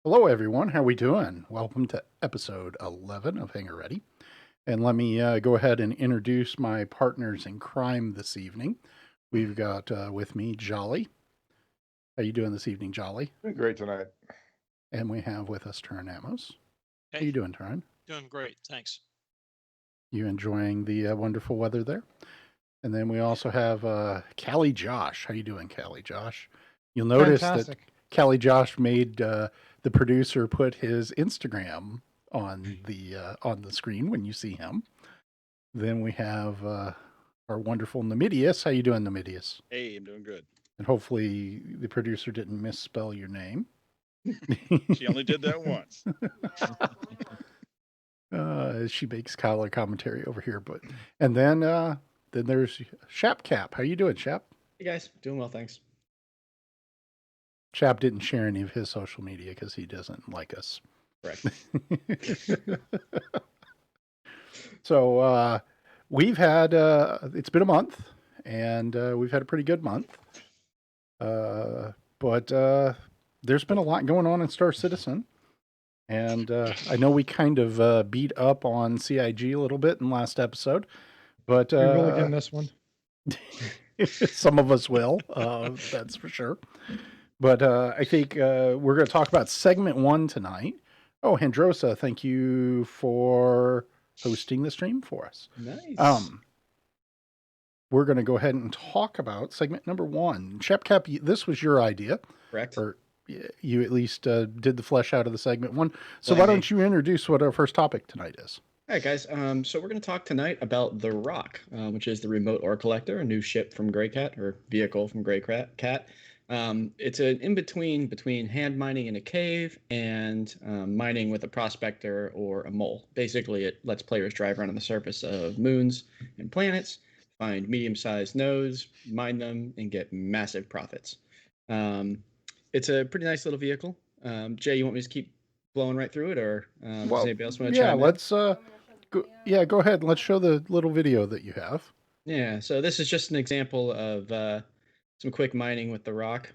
Hello, everyone. How we doing? Welcome to episode 11 of HangarReady. And let me go ahead and introduce my partners in crime this evening. We've got with me Jolly. How you doing this evening, Jolly? Doing great tonight. And we have with us Turin Amos. How Hey, you doing, Turin? doing great, thanks. You enjoying the wonderful weather there? And then we also have Callie Josh. How you doing, Callie Josh? You'll notice Fantastic. that Callie Josh made the producer put his Instagram on the screen when you see him. Then we have our wonderful Namidius. How you doing, Namidius? Hey, I'm doing good. And hopefully the producer didn't misspell your name. She only did that once. She makes color commentary over here, and then there's Shap Cap. How you doing, Shap? Hey guys, doing well, thanks. Chap didn't share any of his social media because he doesn't like us. Correct. So we've had it's been a month, and we've had a pretty good month. But there's been a lot going on in Star Citizen, and I know we kind of beat up on CIG a little bit in last episode, but We will again this one. some of us will, that's for sure. But I think we're going to talk about segment 1 tonight. Oh, Handrosa, thank you for hosting the stream for us. Nice. We're going to go ahead and talk about segment number 1. Shepcap, this was your idea. Correct. Or you at least did the flesh out of the segment 1. So Blame why me. don't you introduce what our first topic tonight is? All right, guys. So we're going to talk tonight about the ROC, which is the remote ore collector, a new ship from Greycat, or vehicle from Greycat. It's an in-between hand mining in a cave and mining with a prospector or a mole. Basically, it lets players drive around on the surface of moons and planets, find medium-sized nodes, mine them, and get massive profits. It's a pretty nice little vehicle. Jay, you want me to keep blowing right through it, or does anybody else want to chime in? Let's go ahead and let's show the little video that you have. Yeah, so this is just an example of some quick mining with the ROC.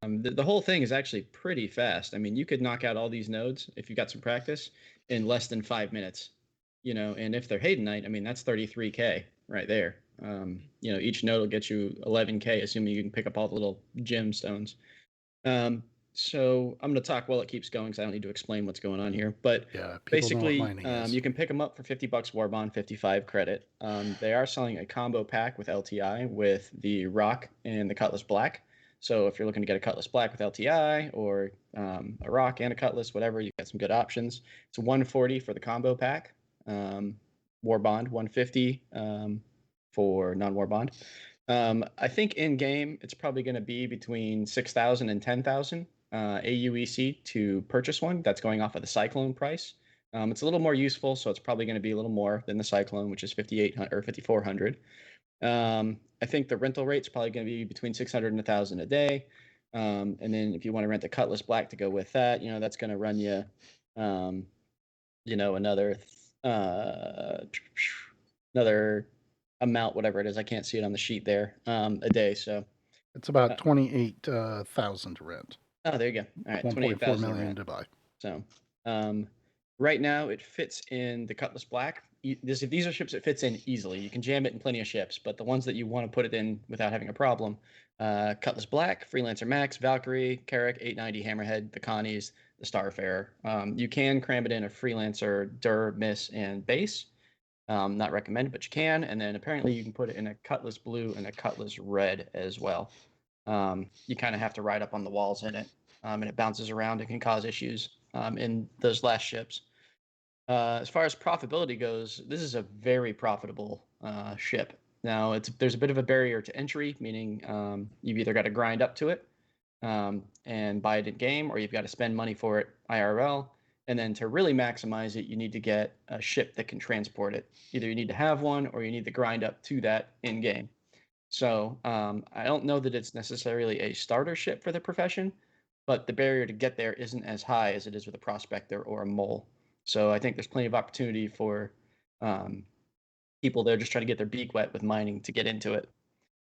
The whole thing is actually pretty fast. I mean, you could knock out all these nodes if you got some practice in less than 5 minutes. And if they're Haydenite, I mean, that's 33K right there. Each node will get you 11K, assuming you can pick up all the little gemstones. So I'm going to talk while it keeps going because I don't need to explain what's going on here. But Yeah, people basically, know what mining is. you can pick them up for $50 war bond, 55 credit. They are selling a combo pack with LTI with the ROC and the Cutlass Black. So if you're looking to get a Cutlass Black with LTI or a ROC and a Cutlass, whatever, you've got some good options. It's $140 for the combo pack. War bond, $150 for non-war bond. I think in game it's probably going to be between 6,000 and 10,000 AUEC to purchase one. That's going off of the Cyclone price. It's a little more useful, so it's probably going to be a little more than the Cyclone, which is 5,800 or 5,400. I think the rental rate's probably going to be between 600 and 1,000 a day. And then if you want to rent a Cutlass Black to go with that, that's going to run you, another amount, whatever it is. I can't see it on the sheet there, a day. So It's about 28,000 to rent. Oh, there you go. All right, 1.4 28,000 million rent. to buy. So, right now it fits in the Cutlass Black. These are ships it fits in easily. You can jam it in plenty of ships, but the ones that you want to put it in without having a problem, Cutlass Black, Freelancer Max, Valkyrie, Carrack, 890, Hammerhead, the Connies, the Starfarer. You can cram it in a Freelancer, Dur, Miss, and Base. Not recommended, but you can. And then apparently you can put it in a Cutlass Blue and a Cutlass Red as well. You kind of have to ride up on the walls in it, and it bounces around. It can cause issues in those last ships. As far as profitability goes, this is a very profitable ship. Now, there's a bit of a barrier to entry, meaning you've either got to grind up to it and buy it in game, or you've got to spend money for it IRL. And then to really maximize it, you need to get a ship that can transport it. Either you need to have one, or you need to grind up to that in game. So I don't know that it's necessarily a starter ship for the profession, but the barrier to get there isn't as high as it is with a prospector or a mole. So I think there's plenty of opportunity for people that are just trying to get their beak wet with mining to get into it.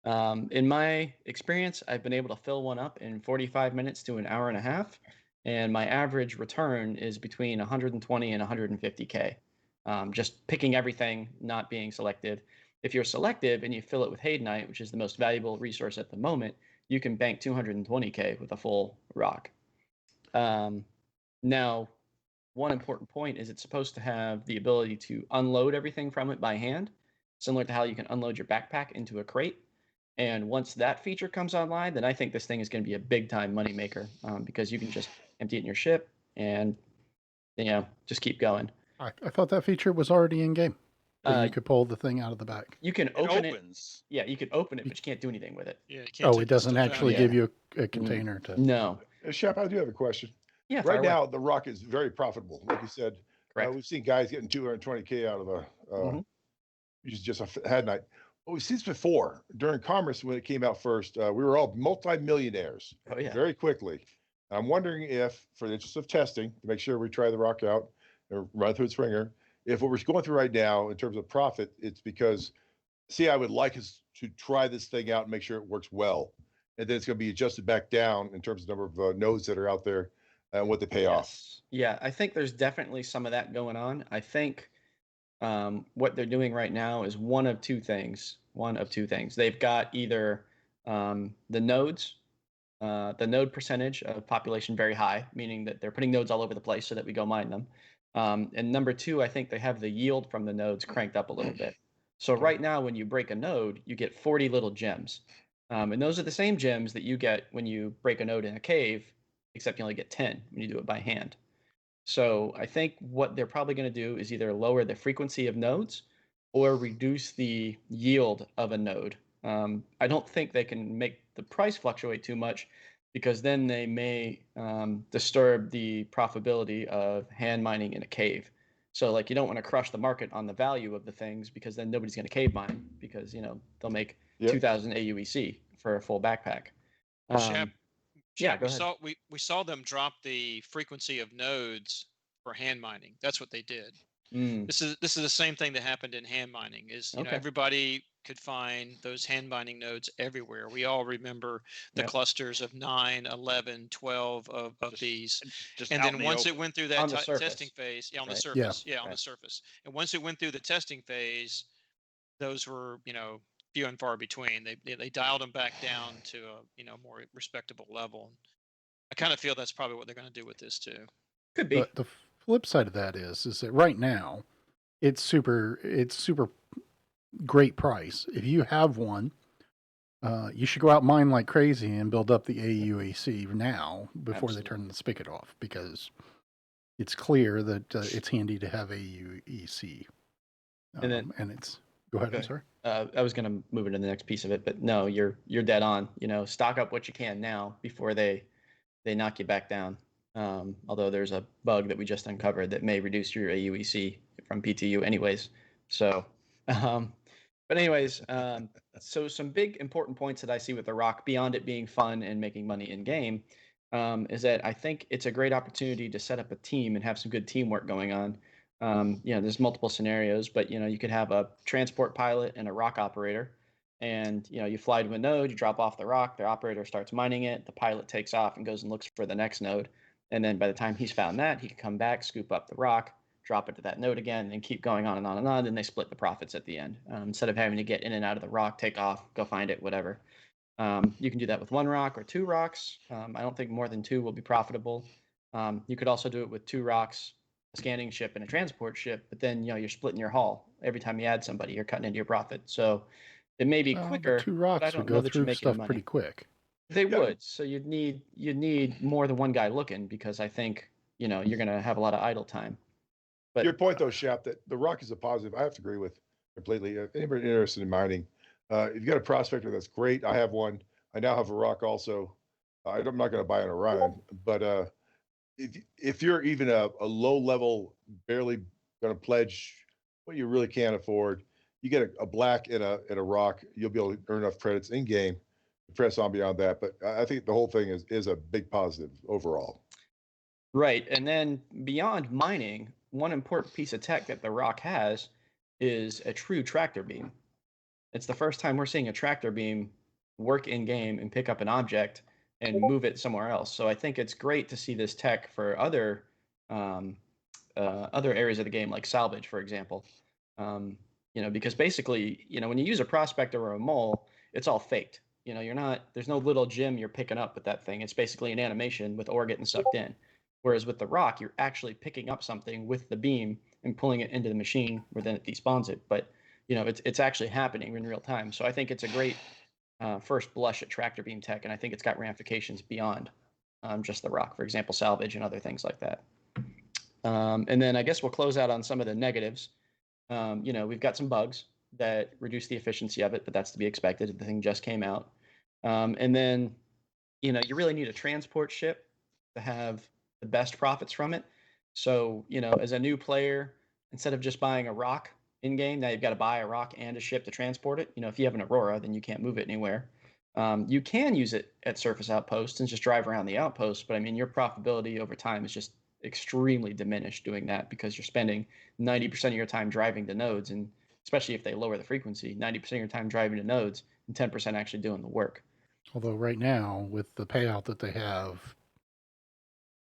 In my experience, I've been able to fill one up in 45 minutes to an hour and a half. and my average return is between 120 and 150K. Just picking everything, not being selective. If you're selective and you fill it with Hadenite, which is the most valuable resource at the moment, you can bank 220K with a full rock. Now, one important point is it's supposed to have the ability to unload everything from it by hand, similar to how you can unload your backpack into a crate. And once that feature comes online, then I think this thing is going to be a big time moneymaker, because you can just empty it in your ship and just keep going. I thought that feature was already in game. You could pull the thing out of the back. You can It open it. opens. Yeah, you can open it, but you can't do anything with it. Yeah, you can't Oh, take it the doesn't stuff out. actually Yeah. give you a container to. No. Shep, I do have a question. Yeah. fire Right away. now, the ROC is very profitable. Like you said, Correct. we've seen guys getting 220K out of a Mhm. just a head night. But we've seen this before during Commerce when it came out first. We were all multi-millionaires Oh yeah. very quickly. I'm wondering if, for the interest of testing, to make sure we try the ROC out or run through its ringer, if what we're going through right now in terms of profit, it's because, I would like us to try this thing out and make sure it works well. And then it's going to be adjusted back down in terms of number of nodes that are out there and what they pay off. Yes. Yeah, I think there's definitely some of that going on. I think what they're doing right now is one of two things. They've got either the nodes, the node percentage of population very high, meaning that they're putting nodes all over the place so that we go mine them. And number two, I think they have the yield from the nodes cranked up a little bit. So right now, when you break a node, you get 40 little gems. And those are the same gems that you get when you break a node in a cave, except you only get 10 when you do it by hand. So I think what they're probably going to do is either lower the frequency of nodes or reduce the yield of a node. I don't think they can make the price fluctuate too much, because then they may disturb the profitability of hand mining in a cave. So like you don't want to crush the market on the value of the things, because then nobody's going to cave mine, because they'll make 2,000 AUEC for a full backpack. Shep, Yeah, go we ahead. saw them drop the frequency of nodes for hand mining. That's what they did. Mm, This is the same thing that happened in hand mining. Is Okay. everybody could find those hand mining nodes everywhere. We all remember the Yep. clusters of 9, 11, 12 of these. Just And out then in the once it open. went through On that the surface, testing phase, on the right? surface, on Right. the surface. And once it went through the testing phase, those were, few and far between. They dialed them back down to a, more respectable level. I kind of feel that's probably what they're going to do with this too. Could be. The flip side of that is that right now, it's super great price. If you have one, you should go out and mine like crazy and build up the AUAC now before they turn the spigot off, because it's clear that it's handy to have AUEC. And it's go ahead. I'm sorry. I was going to move into the next piece of it, but no, you're dead on. Stock up what you can now before they knock you back down. Although there's a bug that we just uncovered that may reduce your AUEC from PTU anyways. So, but anyways, so some big important points that I see with the ROC, beyond it being fun and making money in game, is that I think it's a great opportunity to set up a team and have some good teamwork going on. There's multiple scenarios, but you could have a transport pilot and a ROC operator, and you fly to a node, you drop off the ROC, the operator starts mining it, the pilot takes off and goes and looks for the next node, and then by the time he's found that, he can come back, scoop up the ROC, drop it to that node again, and keep going on and on and on. Then they split the profits at the end, instead of having to get in and out of the ROC, take off, go find it, whatever. You can do that with one ROC or two ROCs. I don't think more than two will be profitable. You could also do it with two ROCs, a scanning ship and a transport ship, but then you're splitting your haul. Every time you add somebody, you're cutting into your profit. So it may be quicker. Two but I ROCs don't would know go that you're through making stuff money. pretty quick. They would. So you'd need more than one guy looking, because I think you're going to have a lot of idle time. But Your point, though, Shep, that the ROC is a positive, I have to agree with completely. Anybody interested in mining, if you've got a prospector, that's great. I have one. I now have a ROC also. I'm not going to buy on a run, but if you're even a low level, barely going to pledge what you really can't afford, you get a black and a ROC, you'll be able to earn enough credits in game to press on beyond that. But I think the whole thing is a big positive overall. Right. And then beyond mining, one important piece of tech that the ROC has is a true tractor beam. It's the first time we're seeing a tractor beam work in game and pick up an object and move it somewhere else. So I think it's great to see this tech for other areas of the game, like salvage, for example. Because basically, when you use a prospector or a mole, it's all faked. There's no little gem you're picking up with that thing. It's basically an animation with ore getting sucked in. Whereas with the rock, you're actually picking up something with the beam and pulling it into the machine where then it despawns it. But, it's actually happening in real time. So I think it's a great first blush at tractor beam tech. And I think it's got ramifications beyond just the rock, for example, salvage and other things like that. And then I guess we'll close out on some of the negatives. We've got some bugs that reduce the efficiency of it, but that's to be expected. The thing just came out. And then, you really need a transport ship to have the best profits from it. So, as a new player, instead of just buying a rock in game, now you've got to buy a rock and a ship to transport it. If you have an Aurora, then you can't move it anywhere. You can use it at surface outposts and just drive around the outposts, but I mean, your profitability over time is just extremely diminished doing that because you're spending 90% of your time driving to nodes, and especially if they lower the frequency, 90% of your time driving to nodes and 10% actually doing the work. Although right now, with the payout that they have,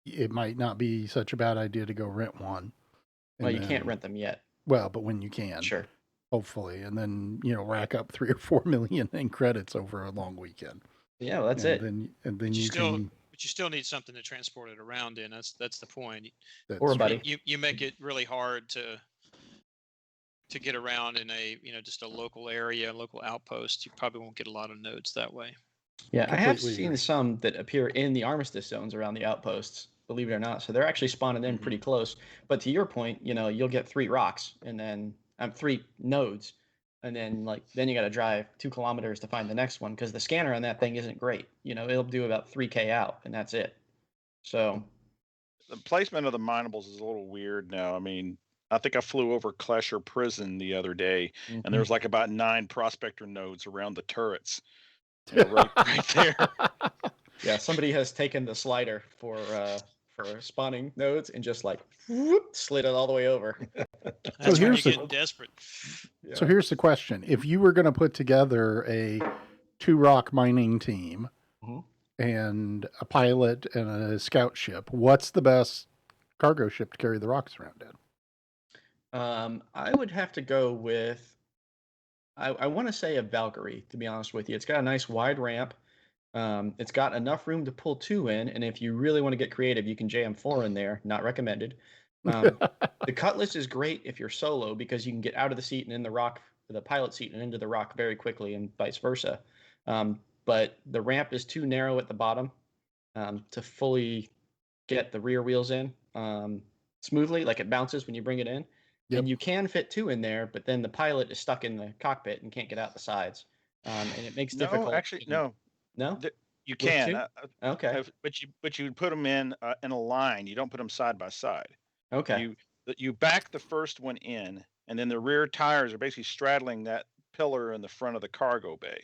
it might not be such a bad idea to go rent one. Well, you can't rent them yet. Well, but when you can, Sure. hopefully, and then rack up 3 or 4 million in credits over a long weekend. Yeah, well, that's it. And then But you can. But you still need something to transport it around in. That's the point. Or a buddy. You make it really hard to get around in a just a local area, local outpost. You probably won't get a lot of nodes that way. Yeah, I have Completely seen agree. some that appear in the armistice zones around the outposts, believe it or not. So they're actually spawning in pretty close. But to your point, you'll get 3 rocks and then 3 nodes, and then then you got to drive 2 kilometers to find the next one because the scanner on that thing isn't great. It'll do about 3K out, and that's it. So The placement of the minables is a little weird now. I mean, I think I flew over Klesher Prison the other day, and there was like about 9 prospector nodes around the turrets. Right there. yeah, somebody has taken the slider for spawning nodes and just slid it all the way over. That's when you here's the- get desperate. Yeah. So here's the question: if you were going to put together a 2 rock mining team Mhm. and a pilot and a scout ship, what's the best cargo ship to carry the rocks around in? I would have to go with, I want to say a Valkyrie, to be honest with you. It's got a nice wide ramp. It's got enough room to pull 2 in, and if you really want to get creative, you can jam 4 in there. Not recommended. The Cutlass is great if you're solo because you can get out of the seat and in the pilot seat and into the rock very quickly, and vice versa. But the ramp is too narrow at the bottom to fully get the rear wheels in smoothly. Like it bounces when you bring it in. Yep. And you can fit 2 in there, but then the pilot is stuck in the cockpit and can't get out the sides. And it makes difficult. No, actually, no. No? You With can. 2? Okay. But you would put them in a line. You don't put them side by side. Okay. You back the first one in, and then the rear tires are basically straddling that pillar in the front of the cargo bay.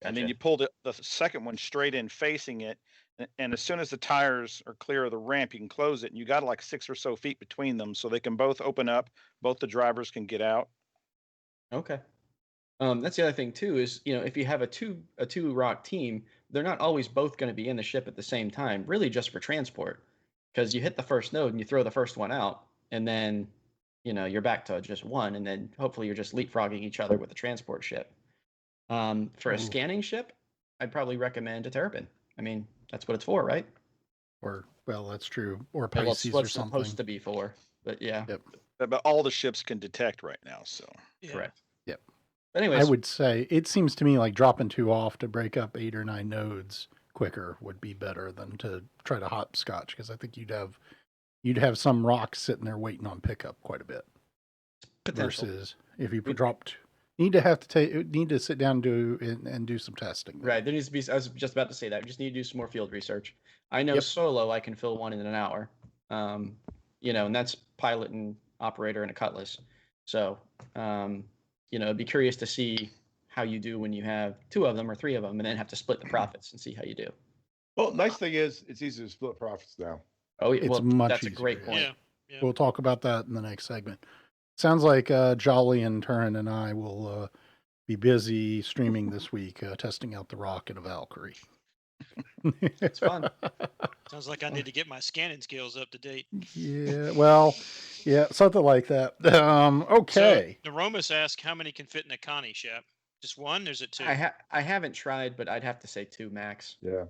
And then Gotcha. you pull the second one straight in facing it, and as soon as the tires are clear of the ramp, you can close it, and you got like 6 or so feet between them, so they can both open up. Both the drivers can get out. Okay. That's the other thing too is if you have a two rock team, they're not always both going to be in the ship at the same time. Really, just for transport, because you hit the first node and you throw the first one out, and then you're back to just one, and then hopefully you're just leapfrogging each other with the transport ship. For a Ooh. scanning ship, I'd probably recommend a Terrapin. I mean, that's what it's for, right? Or, well, that's true. Or Well, it's Pisces what or it's something. supposed to be for, but yeah. Yep. But all the ships can detect right now, so. Yeah. Correct. Yep. But anyways, I would say it seems to me like dropping 2 off to break up 8 or 9 nodes quicker would be better than to try to hopscotch, because I think you'd have some rocks sitting there waiting on pickup quite a bit. potential. Versus if you dropped, need to sit down and do some testing. Right. There needs to be, I was just about to say that. We just need to do some more field research. I know Yep. solo I can fill one in an hour. And that's pilot and operator and a Cutlass. So, I'd be curious to see how you do when you have 2 of them or 3 of them and then have to split the profits and see how you do. Well, nice thing is it's easy to split profits now. Oh, yeah. It's Well, much that's a great easier, point. Yeah. Yeah. We'll talk about that in the next segment. Sounds like Jolly and Turin and I will be busy streaming this week, testing out the Rock and a Valkyrie. It's fun. Sounds like I need to get my scanning skills up to date. Yeah, well, yeah, something like that. Okay. So Neromus asked, how many can fit in a Connie ship? Just one? Or is it two? I haven't tried, but I'd have to say 2 max. Yeah.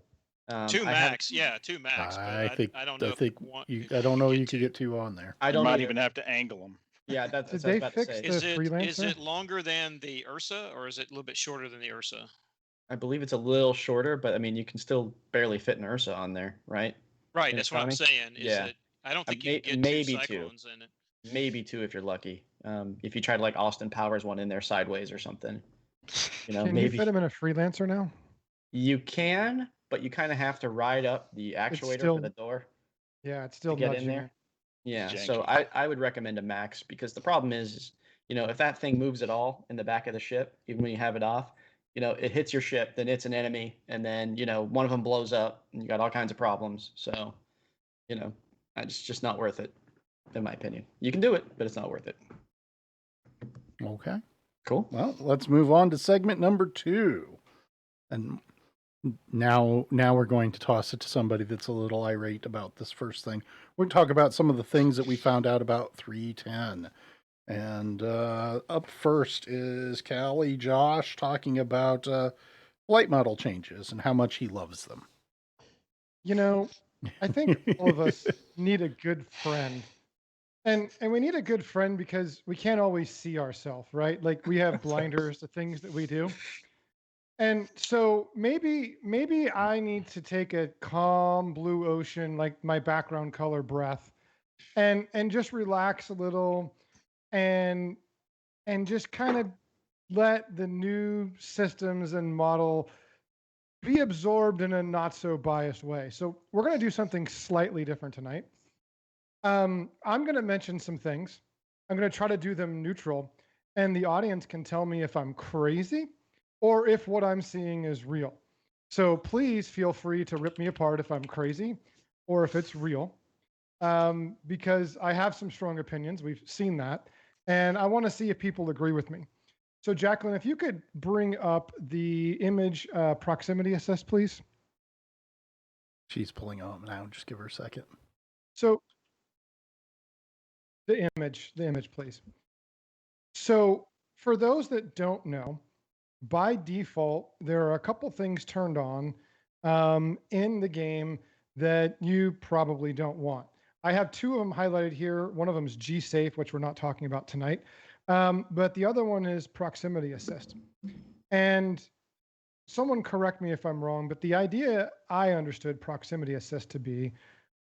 Two I haven't- max, yeah, 2 max. I But think I don't know. I think if one, you, if I don't know you two. could get 2 on there. I You don't might either. even have to angle them. Yeah, that's Did what I was they about fix to say. the Is freelancer? it longer than the Ursa, or is it a little bit shorter than the Ursa? I believe it's a little shorter, but I mean, you can still barely fit an Ursa on there, right? Right, In that's a what I'm Connie? saying. Is Yeah. that I don't think you can get maybe 2 two. cyclones in it. Maybe 2 if you're lucky. If you try to like Austin Powers one in there sideways or something, Can maybe you fit him in a freelancer now? you can, but you kind of have to ride up the actuator still for the door Yeah, it's to still get in nudging there. it. Yeah, It's so janky. I would recommend a max because the problem is, if that thing moves at all in the back of the ship, even when you have it off, it hits your ship, then it's an enemy, and then one of them blows up, and you got all kinds of problems. So, it's just not worth it, in my opinion. You can do it, but it's not worth it. Okay. Cool. Well, let's move on to segment number 2. And now we're going to toss it to somebody that's a little irate about this first thing. We're going to talk about some of the things that we found out about 310. And up first is Callie Josh talking about flight model changes and how much he loves them. I think all of us need a good friend. And we need a good friend because we can't always see ourselves, right? Like we have blinders to things that we do. And so maybe I need to take a calm blue ocean, like my background color breath, and just relax a little and just kind of let the new systems and model be absorbed in a not so biased way. So we're going to do something slightly different tonight. I'm going to mention some things. I'm going to try to do them neutral, and the audience can tell me if I'm crazy or if what I'm seeing is real. So please feel free to rip me apart if I'm crazy or if it's real, because I have some strong opinions. We've seen that, and I want to see if people agree with me. So Jacqueline, if you could bring up the image proximity assist, please. She's pulling up now. Just give her a second. So the image, please. So for those that don't know, by default, there are a couple things turned on in the game that you probably don't want. I have 2 of them highlighted here. One of them is G-Safe, which we're not talking about tonight. But the other one is proximity assist. And someone correct me if I'm wrong, but the idea I understood proximity assist to be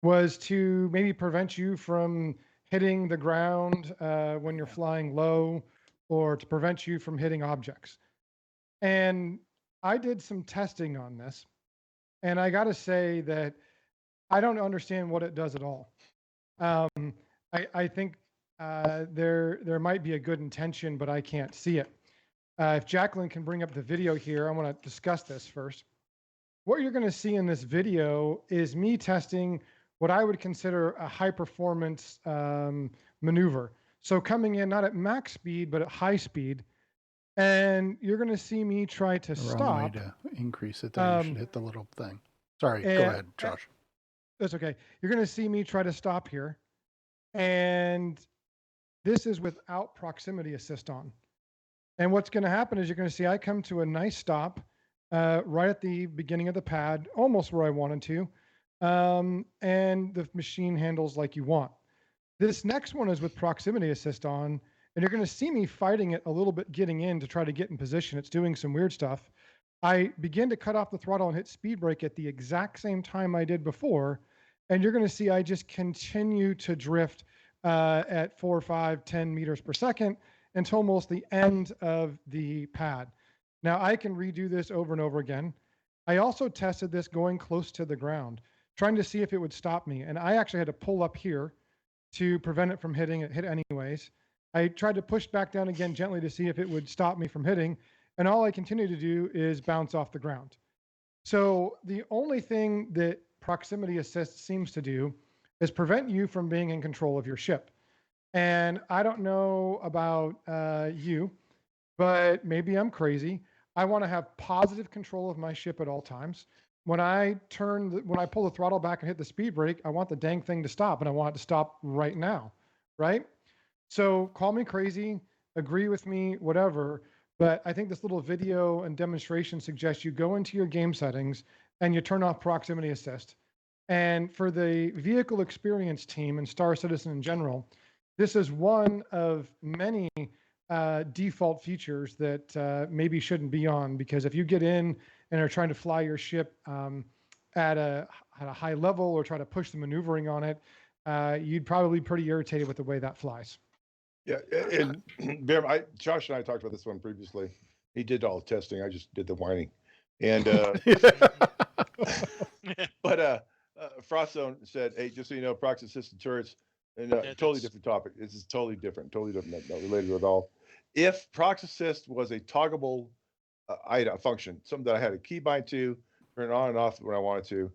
was to maybe prevent you from hitting the ground when you're flying low, or to prevent you from hitting objects. And I did some testing on this, and I got to say that I don't understand what it does at all. I think there might be a good intention, but I can't see it. If Jacqueline can bring up the video here, I want to discuss this first. What you're going to see in this video is me testing what I would consider a high performance maneuver. So coming in not at max speed, but at high speed. And you're going to see me try to The wrong stop. way to increase it there. You should hit the little thing. Sorry, go ahead, Josh. That's okay. You're going to see me try to stop here. And this is without proximity assist on. And what's going to happen is you're going to see I come to a nice stop right at the beginning of the pad, almost where I wanted to. And the machine handles like you want. This next one is with proximity assist on, and you're going to see me fighting it a little bit, getting in to try to get in position. It's doing some weird stuff. I begin to cut off the throttle and hit speed brake at the exact same time I did before. And you're going to see I just continue to drift at 4, 5, 10 meters per second until almost the end of the pad. Now I can redo this over and over again. I also tested this going close to the ground, trying to see if it would stop me. And I actually had to pull up here to prevent it from hitting. It hit anyways. I tried to push back down again gently to see if it would stop me from hitting. And all I continue to do is bounce off the ground. So the only thing that proximity assist seems to do is prevent you from being in control of your ship. And I don't know about you, but maybe I'm crazy. I want to have positive control of my ship at all times. when I pull the throttle back and hit the speed brake, I want the dang thing to stop, and I want it to stop right now, right? So call me crazy, agree with me, whatever. But I think this little video and demonstration suggests you go into your game settings and you turn off proximity assist. And for the vehicle experience team and Star Citizen in general, this is one of many default features that maybe shouldn't be on, because if you get in and are trying to fly your ship at a high level or try to push the maneuvering on it, you'd probably be pretty irritated with the way that flies. Yeah, and Bear, Josh and I talked about this one previously. He did all the testing. I just did the whining. And but Frostzone said, "Hey, just so you know, proxy assisted turrets, and totally different topic. This is totally different, not related at all. If proxy assist was a toggable item function, something that I had a keybind to, turn it on and off when I wanted to,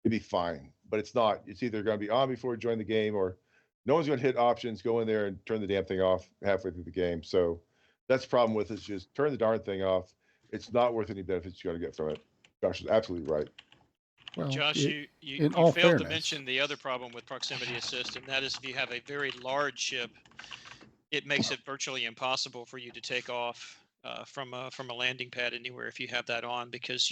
it'd be fine. But it's not. It's either going to be on before you join the game, or no one's going to hit options, go in there and turn the damn thing off halfway through the game. So that's the problem with it. Is just turn the darn thing off. It's not worth any benefits you're going to get from it." Josh is absolutely right. Well, Josh, you all failed to fairness, mention the other problem with proximity assist, and that is if you have a very large ship, it makes it virtually impossible for you to take off from a landing pad anywhere if you have that on, because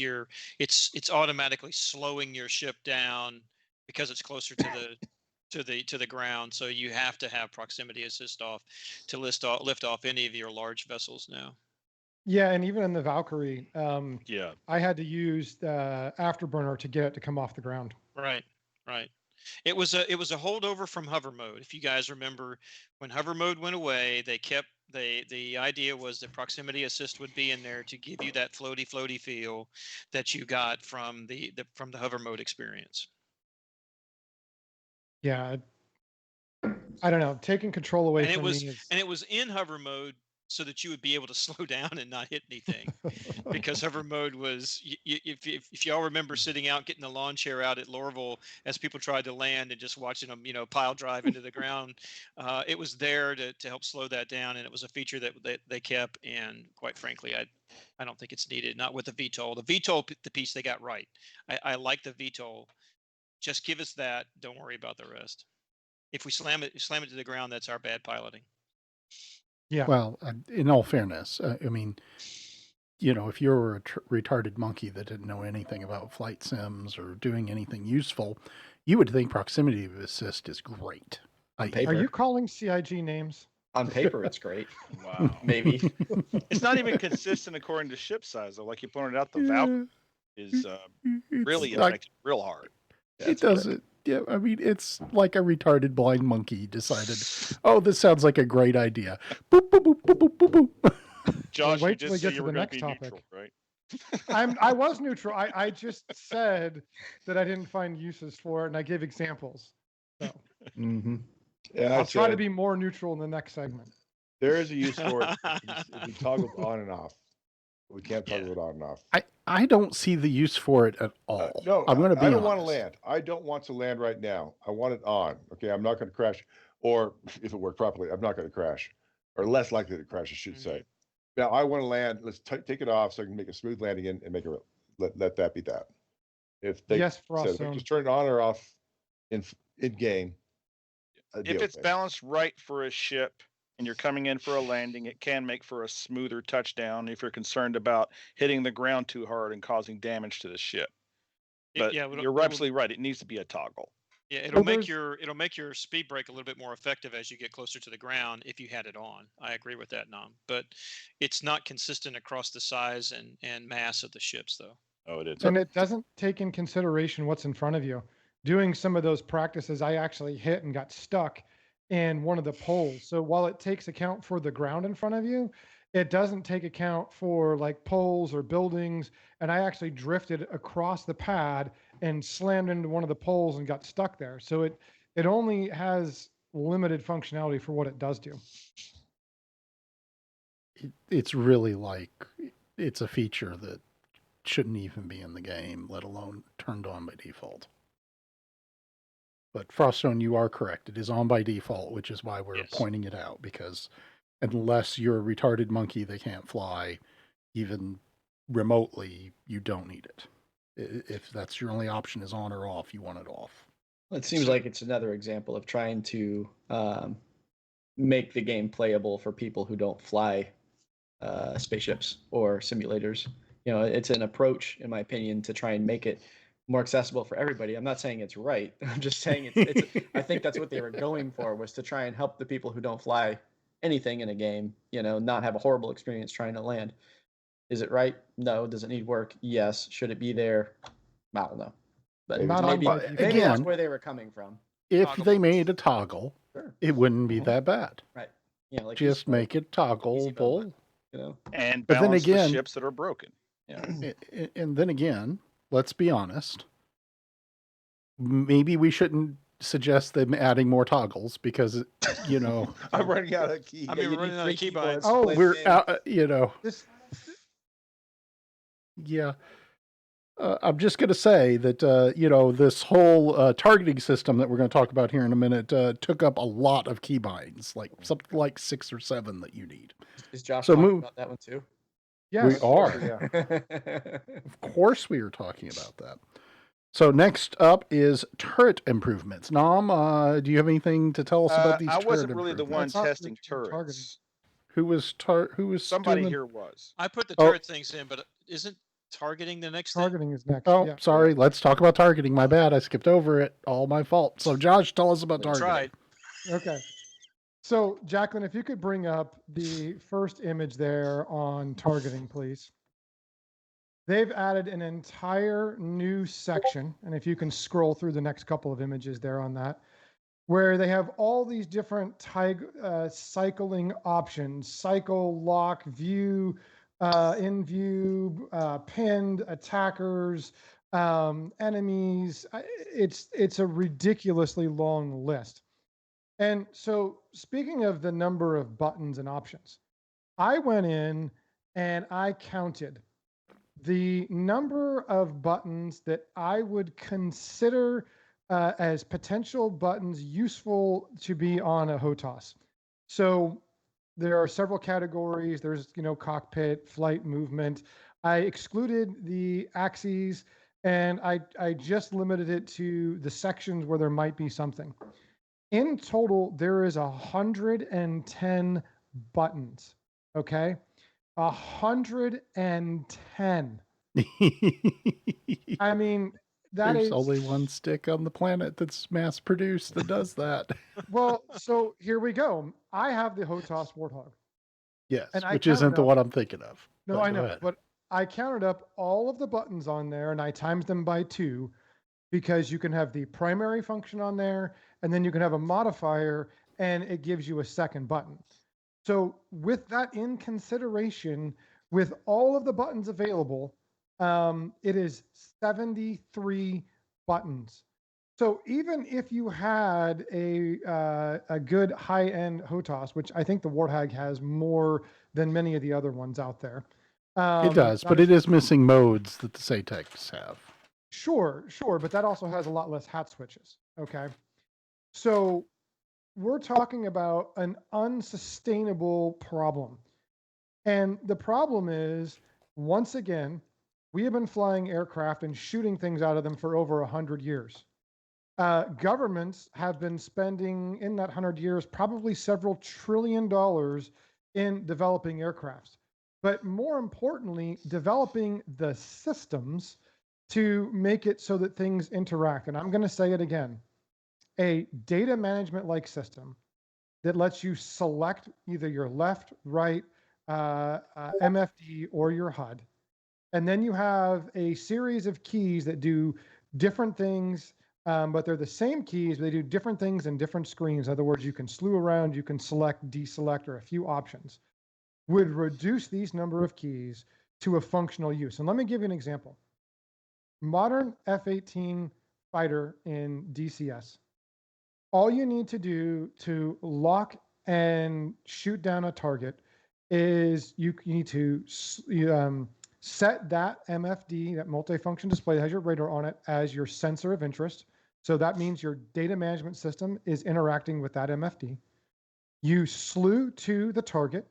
it's automatically slowing your ship down because it's closer to the ground. So you have to have proximity assist off to lift off any of your large vessels now. Yeah, and even in the Valkyrie, Yeah. I had to use the afterburner to get it to come off the ground. Right. It was a holdover from hover mode. If you guys remember, when hover mode went away, the idea was that proximity assist would be in there to give you that floaty feel that you got from the hover mode experience. Yeah, I don't know. Taking control away And from me is. it was in hover mode so that you would be able to slow down and not hit anything, because hover mode was, if y'all remember sitting out getting the lawn chair out at Lorville as people tried to land and just watching them pile drive into the ground, it was there to help slow that down, and it was a feature that they kept. And quite frankly, I don't think it's needed, not with the VTOL. The VTOL, the piece they got right. I like the VTOL. Just give us that, don't worry about the rest. If we slam it to the ground, that's our bad piloting. Yeah. Well, in all fairness, I mean, if you're a retarded monkey that didn't know anything about flight sims or doing anything useful, you would think proximity assist is great. Are you calling CIG names? On paper, it's great. Wow. Maybe. It's not even consistent according to ship size, though. Like you pointed out, the Valkyrie is really affected real hard. It doesn't. Yeah, I mean, it's like a retarded blind monkey decided, oh, this sounds like a great idea. Boop, boop, boop, boop, boop, boop, boop. Josh, Well, you wait till just we said get you to were the going to next be topic. neutral, right? I was neutral. I just said that I didn't find uses for it, and I gave examples. So And I'll try to be more neutral in the next segment. There is a use for it if we toggle on and off. We can't toggle it on and off. I don't see the use for it at all. No, I'm going to be I don't want to honest. land. I don't want to land right now. I want it on. Okay, I'm not going to crash. Or if it worked properly, I'm not going to crash. Or less likely to crash, I should say. Now, I want to land. Let's take it off so I can make a smooth landing and make it, let that be that. If they Yes, said, Frost if I Zone. just turn it on or off in game, If it's balanced right for a ship and you're coming in for a landing, it can make for a smoother touchdown if you're concerned about hitting the ground too hard and causing damage to the ship. But you're absolutely right. It needs to be a toggle. Yeah, it'll make your speed brake a little bit more effective as you get closer to the ground if you had it on. I agree with that, Nam. But it's not consistent across the size and mass of the ships, though. Oh, it is. And it doesn't take in consideration what's in front of you. Doing some of those practices, I actually hit and got stuck in one of the poles. So while it takes account for the ground in front of you, it doesn't take account for like poles or buildings. And I actually drifted across the pad and slammed into one of the poles and got stuck there. So it only has limited functionality for what it does do. It's really like it's a feature that shouldn't even be in the game, let alone turned on by default. But Froststone, you are correct. It is on by default, which is why we're pointing it out, because unless you're a retarded monkey that can't fly, even remotely, you don't need it. If that's your only option is on or off, you want it off. It seems like it's another example of trying to make the game playable for people who don't fly spaceships or simulators. It's an approach, in my opinion, to try and make it more accessible for everybody. I'm not saying it's right. I'm just saying it's I think that's what they were going for, was to try and help the people who don't fly anything in a game, not have a horrible experience trying to land. Is it right? No. Does it need work? Yes. Should it be there? I don't know. But Maybe maybe, not maybe again, that's where they were coming from. If Toggle they buttons. made a toggle, Sure. it wouldn't be Mhm. that bad. Right. Like Just make it easy mode, toggleable. And But then balance again- the ships that are broken. Yeah. And then again, let's be honest. Maybe we shouldn't suggest them adding more toggles because, I'm running out of keys. I mean, you we're need running out of 3 keybinds. keyboards to Oh, play the we're game. out, This yeah. I'm just going to say that, this whole targeting system that we're going to talk about here in a minute took up a lot of keybinds, like something like 6 or 7 that you need. Is Josh So talking move- about that one too? yes. We are. Yeah. Of course we are talking about that. So next up is turret improvements. Nam, do you have anything to tell us about these I turret wasn't really the one improvements? I thought testing that you were targeting. turrets. Who was Somebody doing the- here was. I put the Oh. turret things in, but isn't targeting the next thing? Targeting is next. Oh, yeah. sorry. Let's talk about targeting. My bad. I skipped over it. All my fault. So Josh, tell us about We targeting. tried. Okay. So, Jacqueline, if you could bring up the first image there on targeting, please. They've added an entire new section, and if you can scroll through the next couple of images there on that, where they have all these different cycling options: cycle, lock, view, in view, pinned, attackers, enemies. It's a ridiculously long list. And so, speaking of the number of buttons and options, I went in and I counted the number of buttons that I would consider as potential buttons useful to be on a HOTAS. So there are several categories. There's, cockpit, flight, movement. I excluded the axes, and I just limited it to the sections where there might be something. In total, there is 110 buttons. Okay. 110. I mean, that There's is only one stick on the planet that's mass produced that does that. well. So here we go. I have the HOTAS Warthog. Yes, And I which isn't counted the up- one I'm thinking of. No, But I go know, ahead. but I counted up all of the buttons on there and I times them by 2 because you can have the primary function on there and then you can have a modifier and it gives you a second button. So with that in consideration, with all of the buttons available, it is 73 buttons. So even if you had a good high-end HOTAS, which I think the Warthog has more than many of the other ones out there. It does, that but it is missing modes that the SATECs have. Sure, but that also has a lot less hat switches. Okay. So we're talking about an unsustainable problem. And the problem is, once again, we have been flying aircraft and shooting things out of them for over 100 years. Governments have been spending in that 100 years probably several $1 trillion in developing aircrafts. But more importantly, developing the systems to make it so that things interact. And I'm going to say it again, a data management-like system that lets you select either your left, right, MFD or your HUD. And then you have a series of keys that do different things, but they're the same keys, but they do different things in different screens. In other words, you can slew around, you can select, deselect, or a few options. Would reduce these number of keys to a functional use. And let me give you an example. Modern F-18 fighter in DCS. All you need to do to lock and shoot down a target is you need to set that MFD, that multifunction display that has your radar on it, as your sensor of interest. So that means your data management system is interacting with that MFD. You slew to the target.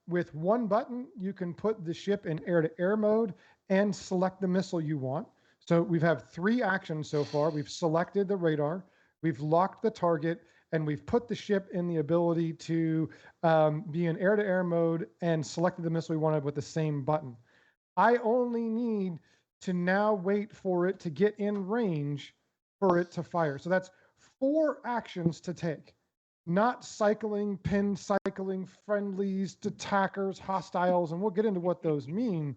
With one button, you can put the ship in air-to-air mode and select the missile you want. So we've had 3 actions so far. We've selected the radar, we've locked the target, and we've put the ship in the ability to be in air-to-air mode and selected the missile we wanted with the same button. I only need to now wait for it to get in range for it to fire. So that's 4 actions to take. Not cycling, pin cycling, friendlies, attackers, hostiles, and we'll get into what those mean.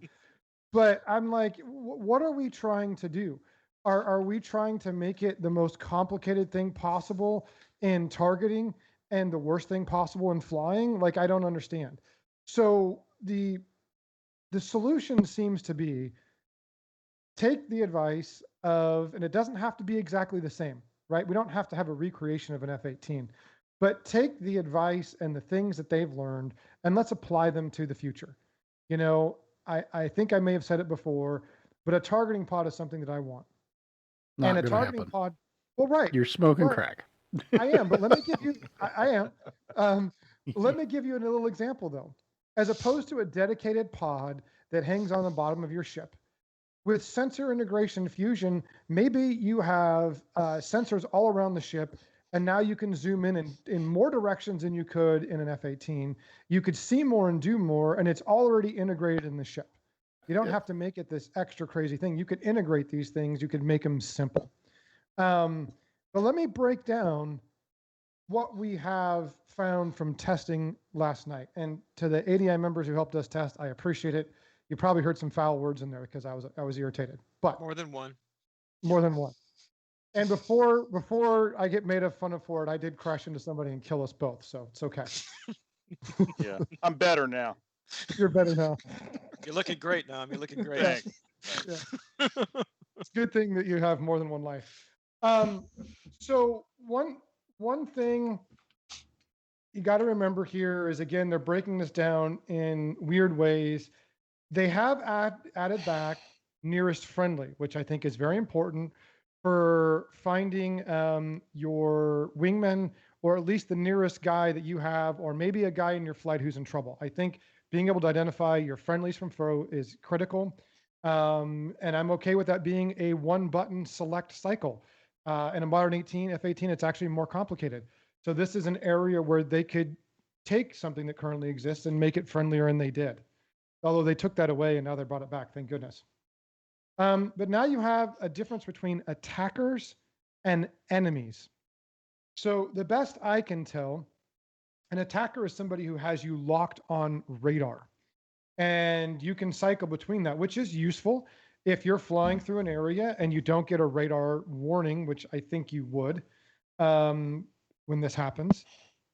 But I'm like, what are we trying to do? Are we trying to make it the most complicated thing possible in targeting and the worst thing possible in flying? Like, I don't understand. So the solution seems to be take the advice of, and it doesn't have to be exactly the same, right? We don't have to have a recreation of an F-18, but take the advice and the things that they've learned and let's apply them to the future. You know, I think I may have said it before, but a targeting pod is something that I want. Not And a gonna targeting happen. pod, well, right. You're smoking Right. crack. I am, but let me give you, I am. Let me give you a little example though. As opposed to a dedicated pod that hangs on the bottom of your ship, with sensor integration fusion, maybe you have sensors all around the ship, and now you can zoom in more directions than you could in an F-18. You could see more and do more, and it's already integrated in the ship. You don't have to make it this extra crazy thing. You could integrate these things. You could make them simple. But let me break down what we have found from testing last night. And to the ADI members who helped us test, I appreciate it. You probably heard some foul words in there because I was irritated, but More than one. more than one. And before I get made fun of for it, I did crash into somebody and kill us both, so it's okay. Yeah, I'm better now. You're better now. You're looking great, Nam. You're looking great. Thanks. Yeah. It's a good thing that you have more than one life. So one thing you got to remember here is, again, they're breaking this down in weird ways. They have added back nearest friendly, which I think is very important for finding your wingman, or at least the nearest guy that you have, or maybe a guy in your flight who's in trouble. I think being able to identify your friendlies from foe is critical. And I'm okay with that being a 1-button select cycle. In a modern F-18, it's actually more complicated. So this is an area where they could take something that currently exists and make it friendlier, and they did. Although they took that away and now they brought it back, thank goodness. But now you have a difference between attackers and enemies. So the best I can tell, an attacker is somebody who has you locked on radar. And you can cycle between that, which is useful if you're flying through an area and you don't get a radar warning, which I think you would when this happens.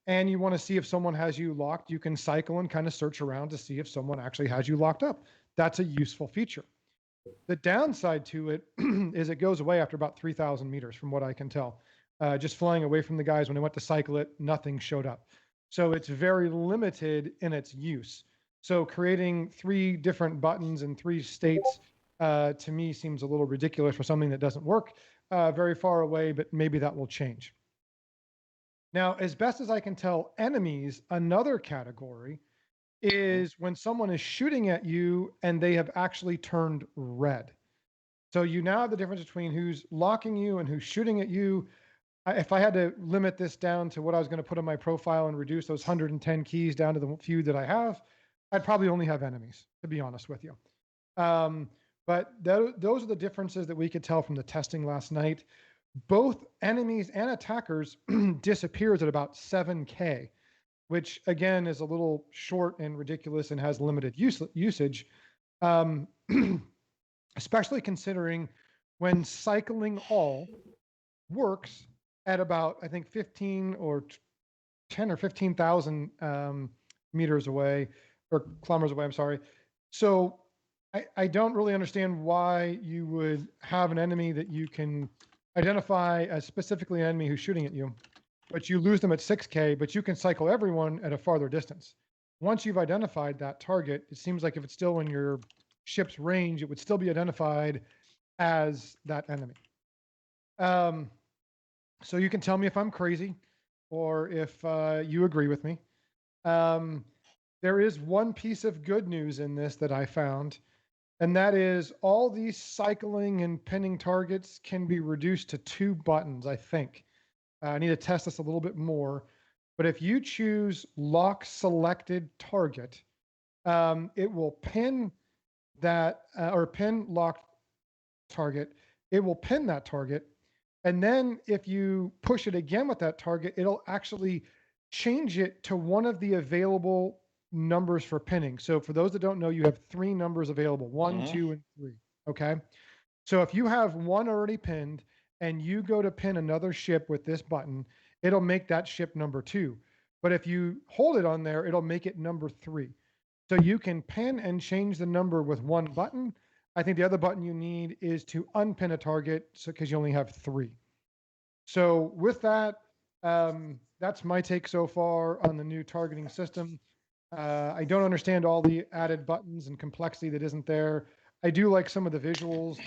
And you want to see if someone has you locked, you can cycle and kind of search around to see if someone actually has you locked up. That's a useful feature. The downside to it is it goes away after about 3,000 meters, from what I can tell. Just flying away from the guys, when I went to cycle it, nothing showed up. So it's very limited in its use. So creating 3 different buttons in 3 states, to me, seems a little ridiculous for something that doesn't work very far away, but maybe that will change. Now, as best as I can tell, enemies, another category, is when someone is shooting at you and they have actually turned red. So you now have the difference between who's locking you and who's shooting at you. If I had to limit this down to what I was going to put on my profile and reduce those 110 keys down to the few that I have, I'd probably only have enemies, to be honest with you. But those are the differences that we could tell from the testing last night. Both enemies and attackers disappears at about 7K, which again is a little short and ridiculous and has limited usage, especially considering when cycling all works at about, I think, 15 or 10 or 15,000 meters away, or kilometers away, I'm sorry. So I don't really understand why you would have an enemy that you can identify as specifically an enemy who's shooting at you, but you lose them at 6K, but you can cycle everyone at a farther distance. Once you've identified that target, it seems like if it's still in your ship's range, it would still be identified as that enemy. So you can tell me if I'm crazy or if you agree with me. There is one piece of good news in this that I found. And that is all these cycling and pinning targets can be reduced to 2 buttons, I think. I need to test this a little bit more. But if you choose lock selected target, it will pin that or pin locked target. It will pin that target. And then if you push it again with that target, it'll actually change it to one of the available numbers for pinning. So for those that don't know, you have 3 numbers available, 1, 2, and 3. Okay. So if you have one already pinned and you go to pin another ship with this button, it'll make that ship number 2. But if you hold it on there, it'll make it number 3. So you can pin and change the number with one button. I think the other button you need is to unpin a target, so because you only have 3. So with that, that's my take so far on the new targeting system. I don't understand all the added buttons and complexity that isn't there. I do like some of the visuals.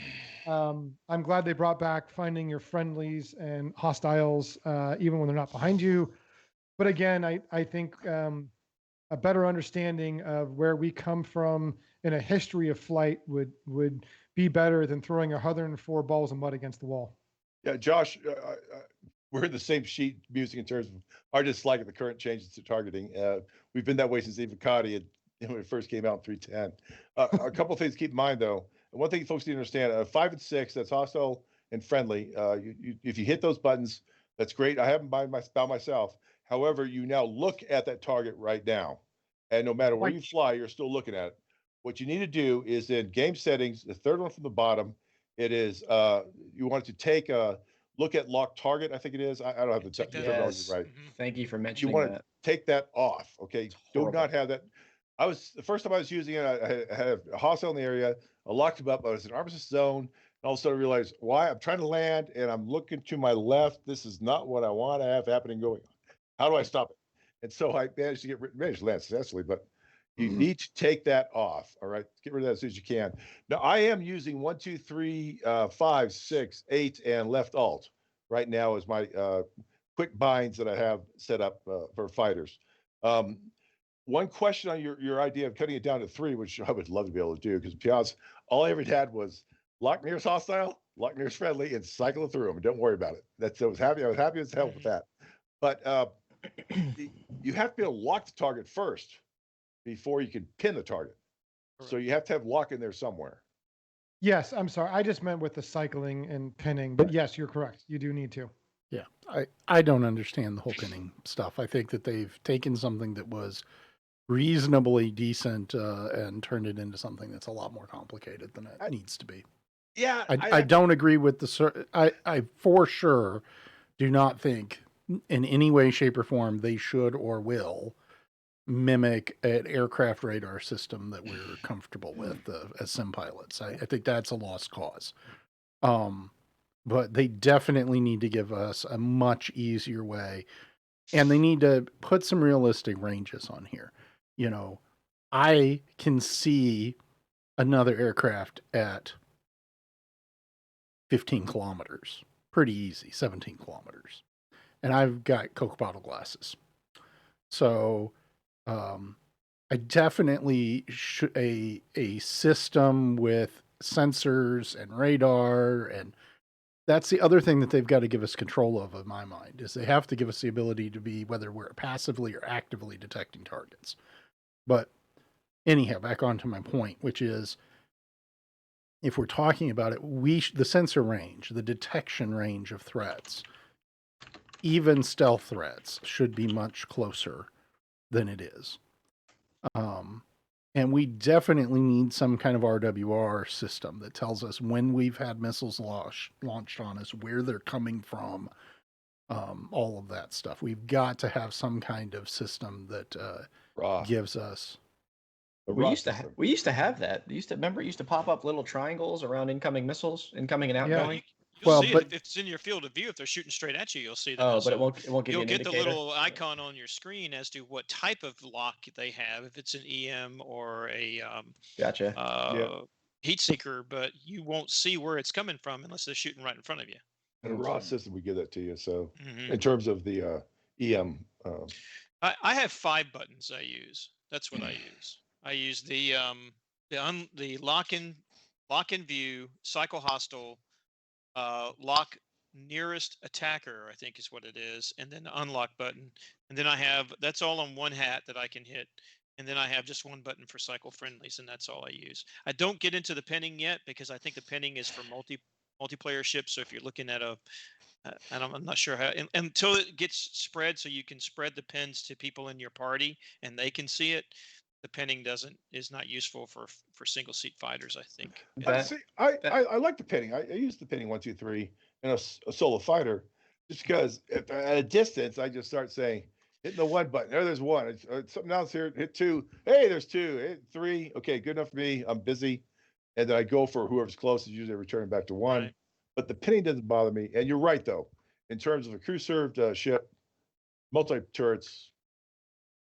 I'm glad they brought back finding your friendlies and hostiles, even when they're not behind you. But again, I think a better understanding of where we come from in a history of flight would be better than throwing 104 balls of mud against the wall. Yeah, Josh, we're in the same sheet music in terms of our dislike of the current changes to targeting. We've been that way since even Cody when it first came out in 310. A couple of things to keep in mind, though. One thing folks need to understand, 5 and 6, that's hostile and friendly. If you hit those buttons, that's great. I haven't by myself. However, you now look at that target right now. And no matter where you fly, you're still looking at it. What you need to do is in game settings, the third one from the bottom, it is you want to take a look at lock target. I think it is. I don't have the terminology right. Thank you for You mentioning want to that. take that off. Okay. Do horrible. not have that. The first time I was using it, I had a hostile in the area. I locked him up. I was in armistice zone. And all of a sudden I realized why I'm trying to land and I'm looking to my left. This is not what I want to have happening going on. How do I stop it? And so I managed to land successfully, but you need to take that off. All right. Get rid of that as soon as you can. Now I am using 1, 2, 3, 5, 6, 8, and left alt right now as my quick binds that I have set up for fighters. One question on your idea of cutting it down to 3, which I would love to be able to do, because to be honest, all I ever had was lock nearest hostile, lock nearest friendly, and cycle it through them. And don't worry about it. I was happy as hell with that. But you have to be able to lock the target first before you can pin the target. So you have to have lock in there somewhere. Yes, I'm sorry. I just meant with the cycling and pinning, but yes, you're correct. You do need to. Yeah, I don't understand the whole pinning stuff. I think that they've taken something that was reasonably decent and turned it into something that's a lot more complicated than it needs to be. Yeah, I don't agree with I for sure do not think in any way, shape, or form they should or will mimic an aircraft radar system that we're comfortable with as sim pilots. I think that's a lost cause. But they definitely need to give us a much easier way, and they need to put some realistic ranges on here. You know, I can see another aircraft at 15 kilometers, pretty easy, 17 kilometers. And I've got Coke bottle glasses. So, I definitely should a system with sensors and radar, and that's the other thing that they've got to give us control of, in my mind, is they have to give us the ability to be, whether we're passively or actively detecting targets. But anyhow, back onto my point, which is, if we're talking about it, the sensor range, the detection range of threats, even stealth threats, should be much closer than it is. And we definitely need some kind of RWR system that tells us when we've had missiles launched on us, where they're coming from, all of that stuff. We've got to have some kind of system that gives us. We used to have that. Remember, it used to pop up little triangles around incoming missiles, incoming and outgoing. You'll see it if it's in your field of view. If they're shooting straight at you, you'll see that. Oh, but it won't give you an You'll get indicator. the little icon on your screen as to what type of lock they have, if it's an EM or a heat seeker, but you won't see where it's coming from unless they're shooting right in front of you. And a ROC system would give that to you. So in terms of the EM. I have 5 buttons I use. That's what I use. I use the the lock in view, cycle hostile, lock nearest attacker, I think is what it is, and then the unlock button. And then I have, that's all on one hat that I can hit. And then I have just one button for cycle friendlies, and that's all I use. I don't get into the pinning yet because I think the pinning is for multiplayer ships. So if you're looking at I'm not sure how, until it gets spread, so you can spread the pins to people in your party and they can see it. The pinning is not useful for single seat fighters, I think. I like the pinning. I use the pinning 1, 2, 3 in a solo fighter, just because at a distance I just start saying, hitting the 1 button. There's 1. It's something else here. Hit 2. Hey, there's 2. Hit 3. Okay, good enough for me. I'm busy, and then I go for whoever's closest. Usually returning back to 1. Right. But the pinning doesn't bother me. And you're right though. In terms of a crew served ship, multi turrets,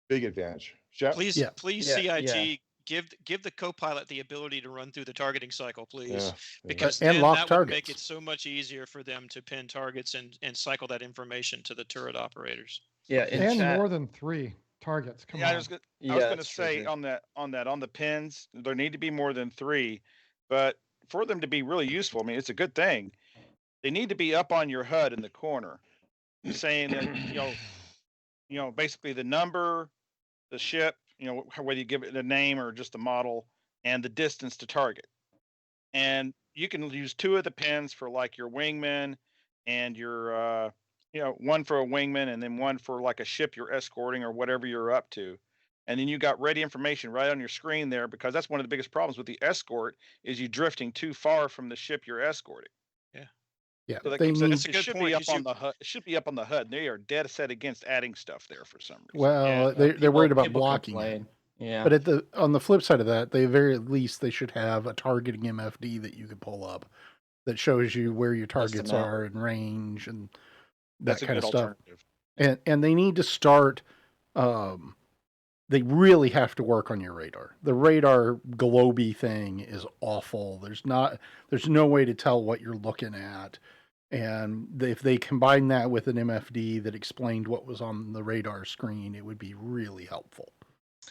big advantage. Shep? Please, Yeah. CIG, give the co-pilot the ability to run through the targeting cycle, please, because And then lock that would targets. make it so much easier for them to pin targets and cycle that information to the turret operators. Yeah, in And chat. more than 3 targets. Come Yeah, on. I was going Yeah, to that's true, say Drew. on the pins, there need to be more than 3, but for them to be really useful, I mean, it's a good thing. They need to be up on your HUD in the corner, saying that basically the number, the ship, whether you give it a name or just a model, and the distance to target. And you can use 2 of the pins for like your wingman and your one for a wingman and then one for like a ship you're escorting or whatever you're up to. And then you got ready information right on your screen there, because that's one of the biggest problems with the escort is you drifting too far from the ship you're escorting. Yeah, So that they keeps need. That's a it good should point, be up 'cause on you- the HUD. It should be up on the HUD. They are dead set against adding stuff there for some reason. Well, Yeah, they're worried about People blocking it. complain. Yeah. But on the flip side of that, they very least they should have a targeting MFD that you could pull up that shows you where your List them targets out. are and range and that That's a kind good of stuff. alternative. And they need to start. They really have to work on your radar. The radar globy thing is awful. There's no way to tell what you're looking at. And if they combine that with an MFD that explained what was on the radar screen, it would be really helpful.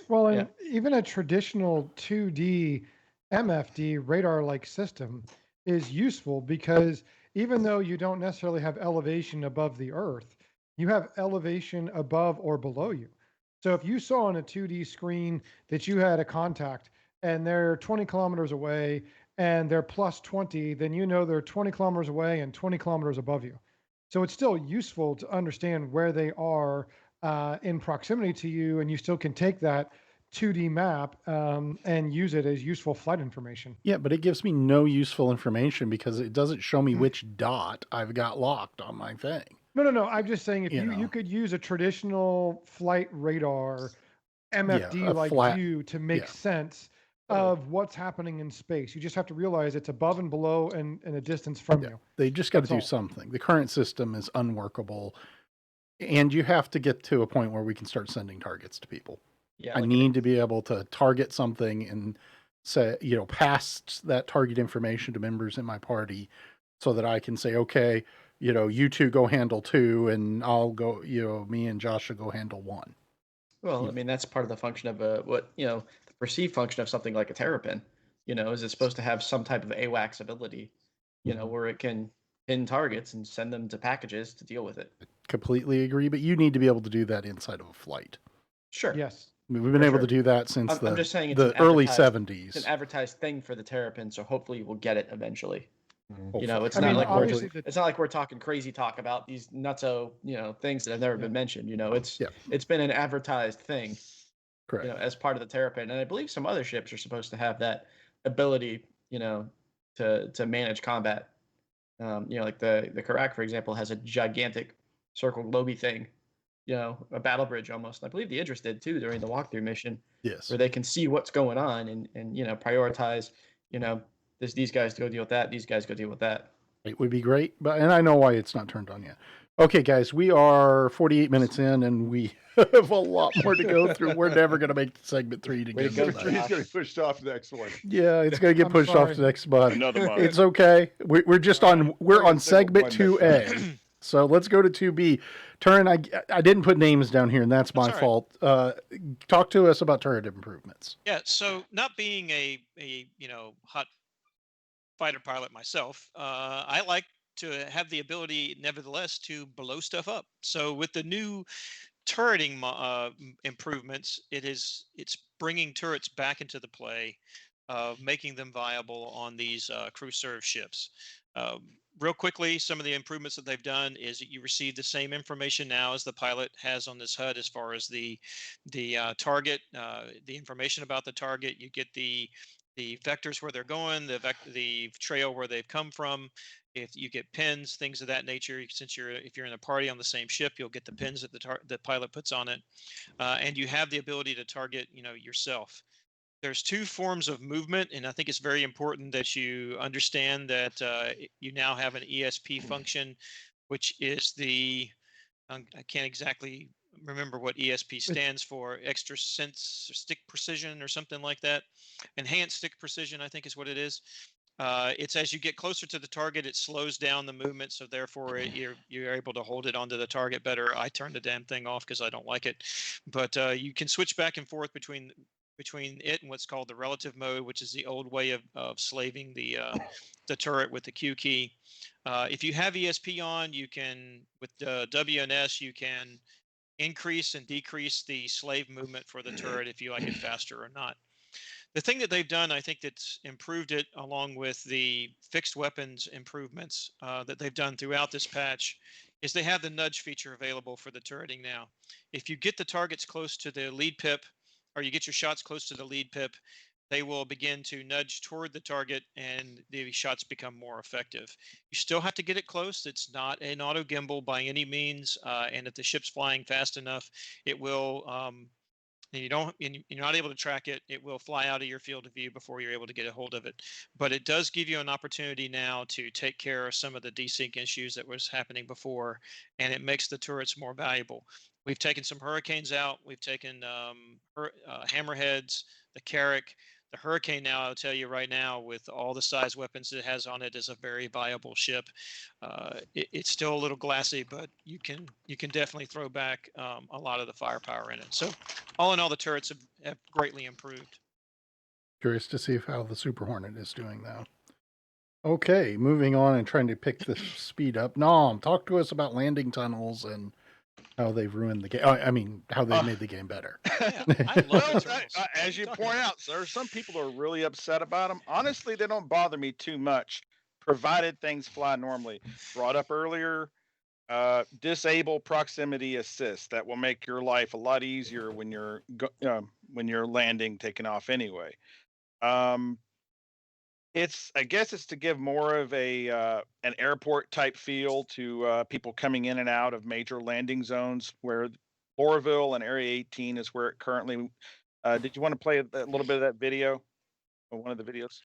Well, and even a traditional 2D MFD radar-like system is useful because even though you don't necessarily have elevation above the Earth, you have elevation above or below you. So if you saw on a 2D screen that you had a contact and they're 20 kilometers away and they're plus 20, then you know they're 20 kilometers away and 20 kilometers above you. So it's still useful to understand where they are in proximity to you, and you still can take that 2D map and use it as useful flight information. Yeah, but it gives me no useful information because it doesn't show me which dot I've got locked on my thing. No. I'm just saying if You you know. could use a traditional flight radar MFD like flat- view to make yeah. sense of what's happening in space. You just have to realize it's above and below and a distance from you. They just got to That's do all. something. The current system is unworkable, and you have to get to a point where we can start sending targets to people. Yeah. I like need to be able to target something and say, pass that target information to members in my party so that I can say, okay, you 2 go handle 2 and I'll go, me and Josh will go handle 1. Well, I mean, that's part of the function of the perceived function of something like a terrapin, is it's supposed to have some type of AWACS ability, where it can pin targets and send them to packages to deal with it. Completely agree, but you need to be able to do that inside of a flight. Sure. Yes. I mean, we've been For able sure. to do that since I'm just saying it's the an early advertised- 70s. It's an advertised thing for the terrapin, so hopefully we'll get it eventually. Hopefully. It's I not mean, like obviously it's not like we're talking crazy talk about these nutso, things that have never been mentioned. It's been an advertised thing, Correct. as part of the terrapin, and I believe some other ships are supposed to have that ability, to manage combat. Like the Karak, for example, has a gigantic circle globy thing, a battle bridge almost. And I believe the Idris did too during the walkthrough mission, Yes. where they can see what's going on and prioritize, these guys go deal with that, these guys go deal with that. It would be great, and I know why it's not turned on yet. Okay, guys, we are 48 minutes in, and we have a lot more to go through. We're never going to make segment 3 Way to together. go, Segment 3 is going to be pushed off to the next one. Yeah, it's going to get I'm pushed off sorry. to next month. Another month. It's okay. We're just on. We're on segment 2A. So let's go to 2B. Turin, I didn't put names down here, and that's my That's all fault. Talk to us about turret improvements. Yeah, so not being a hot fighter pilot myself, I like to have the ability, nevertheless, to blow stuff up. So with the new turreting improvements, it's bringing turrets back into the play, making them viable on these crew serve ships. Real quickly, some of the improvements that they've done is that you receive the same information now as the pilot has on this HUD as far as the target, the information about the target. You get the vectors where they're going, the trail where they've come from. If you get pins, things of that nature, since if you're in a party on the same ship, you'll get the pins that the pilot puts on it, and you have the ability to target yourself. There's two forms of movement, and I think it's very important that you understand that you now have an ESP function, which is I can't exactly remember what ESP stands for. Extra sense stick precision or something like that. Enhanced stick precision, I think, is what it is. It's as you get closer to the target, it slows down the movement, so therefore you're able to hold it onto the target better. I turned the damn thing off because I don't like it, but you can switch back and forth between it and what's called the relative mode, which is the old way of slaving the turret with the Q key. If you have ESP on, you can, with WNS, you can increase and decrease the slave movement for the turret if you like it faster or not. The thing that they've done, I think, that's improved it, along with the fixed weapons improvements that they've done throughout this patch, is they have the nudge feature available for the turreting now. If you get the targets close to the lead pip, or you get your shots close to the lead pip, they will begin to nudge toward the target, and the shots become more effective. You still have to get it close. It's not an auto gimbal by any means, and if the ship's flying fast enough, it will. And you're not able to track it, it will fly out of your field of view before you're able to get a hold of it. But it does give you an opportunity now to take care of some of the desync issues that was happening before, and it makes the turrets more valuable. We've taken some Hurricanes out. We've taken Hammerheads, the Carrack. The Hurricane now, I'll tell you right now, with all the size weapons it has on it, is a very viable ship. It's still a little glassy, but you can definitely throw back a lot of the firepower in it. So all in all, the turrets have greatly improved. Curious to see how the Super Hornet is doing now. Okay, moving on and trying to pick the speed up. Nom, talk to us about landing tunnels and how they've ruined the game. I mean, how they made the game better. Yeah, I love Well, as you point out, sir, some people are really upset about them. Honestly, they don't bother me too much, provided things fly normally. Brought up earlier, disable proximity assist. That will make your life a lot easier when you're landing, taking off anyway. I guess it's to give more of an airport type feel to people coming in and out of major landing zones, where Lorville and Area 18 is where it currently. Did you want to play a little bit of that video, or one of the videos?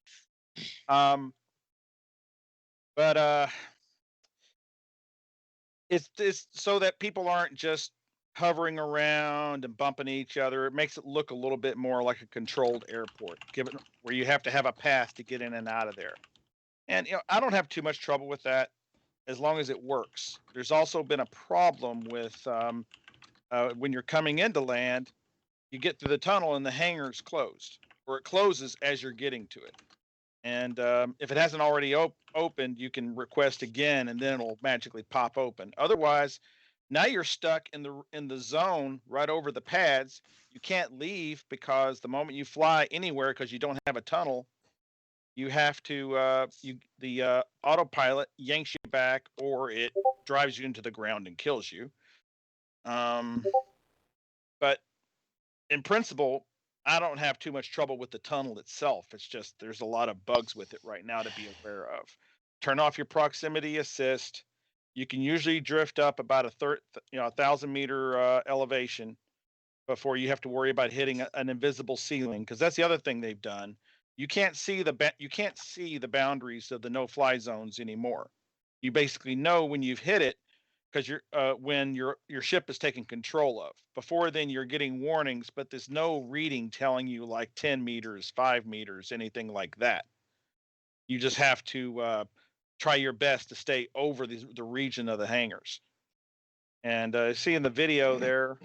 But it's so that people aren't just hovering around and bumping each other. It makes it look a little bit more like a controlled airport, given where you have to have a path to get in and out of there. And I don't have too much trouble with that as long as it works. There's also been a problem with when you're coming into land, you get to the tunnel and the hangar's closed, or it closes as you're getting to it. And if it hasn't already opened, you can request again, and then it'll magically pop open. Otherwise, now you're stuck in the zone right over the pads. You can't leave, because the moment you fly anywhere, because you don't have a tunnel, you have to the autopilot yanks you back, or it drives you into the ground and kills you. But in principle, I don't have too much trouble with the tunnel itself. It's just there's a lot of bugs with it right now to be aware of. Turn off your proximity assist. You can usually drift up about 1,000-meter elevation before you have to worry about hitting an invisible ceiling, because that's the other thing they've done. You can't see the boundaries of the no-fly zones anymore. You basically know when you've hit it, because when your ship is taken control of. Before then, you're getting warnings, but there's no reading telling you like 10 meters, 5 meters, anything like that. You just have to try your best to stay over the region of the hangars. And see in the video there,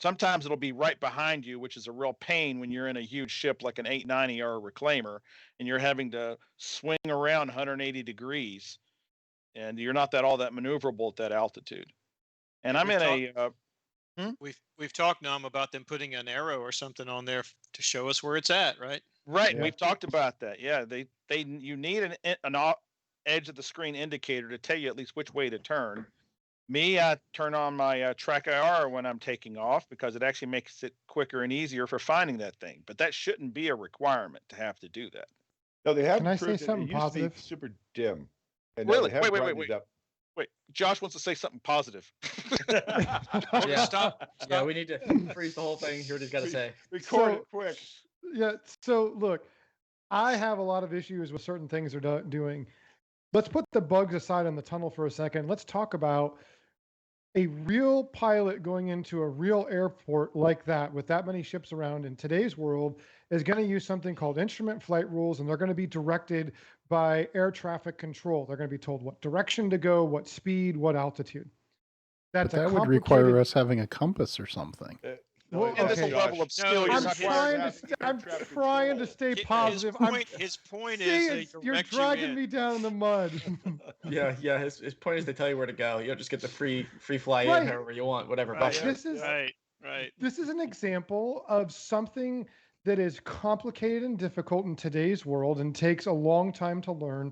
sometimes it'll be right behind you, which is a real pain when you're in a huge ship like an 890 or a reclaimer, and you're having to swing around 180 degrees, and you're not all that maneuverable at that altitude. And I'm in a We've talked, Nom, about them putting an arrow or something on there to show us where it's at, right? right. Yeah. We've talked about that. Yeah, you need an edge of the screen indicator to tell you at least which way to turn. Me, I turn on my track IR when I'm taking off because it actually makes it quicker and easier for finding that thing. But that shouldn't be a requirement to have to do that. No, they have. Can I say proved it. something It used to be positive? super dim. And now Really? they have Wait. brightened it up. Wait, Josh wants to say something positive. Yeah. Stop. Yeah, we need to freeze the whole thing. Hear what he's got to say. Record So- it quick. Yeah. So look, I have a lot of issues with certain things they're doing. Let's put the bugs aside on the tunnel for a second. Let's talk about a real pilot going into a real airport like that with that many ships around in today's world is going to use something called instrument flight rules, and they're going to be directed by air traffic control. They're going to be told what direction to go, what speed, what altitude. But That's that a would require complicated- us having a compass or something. Well, And this okay. level of skill you're I'm not trying have to. to I'm get traffic trying to control. stay His positive. his point See, is they it's- you're direct you dragging in. me down in the mud. Yeah. His point is they tell you where to go. You don't just get the free fly Right. in however you want, whatever Right. buffer. This is Right. this is an example of something that is complicated and difficult in today's world and takes a long time to learn.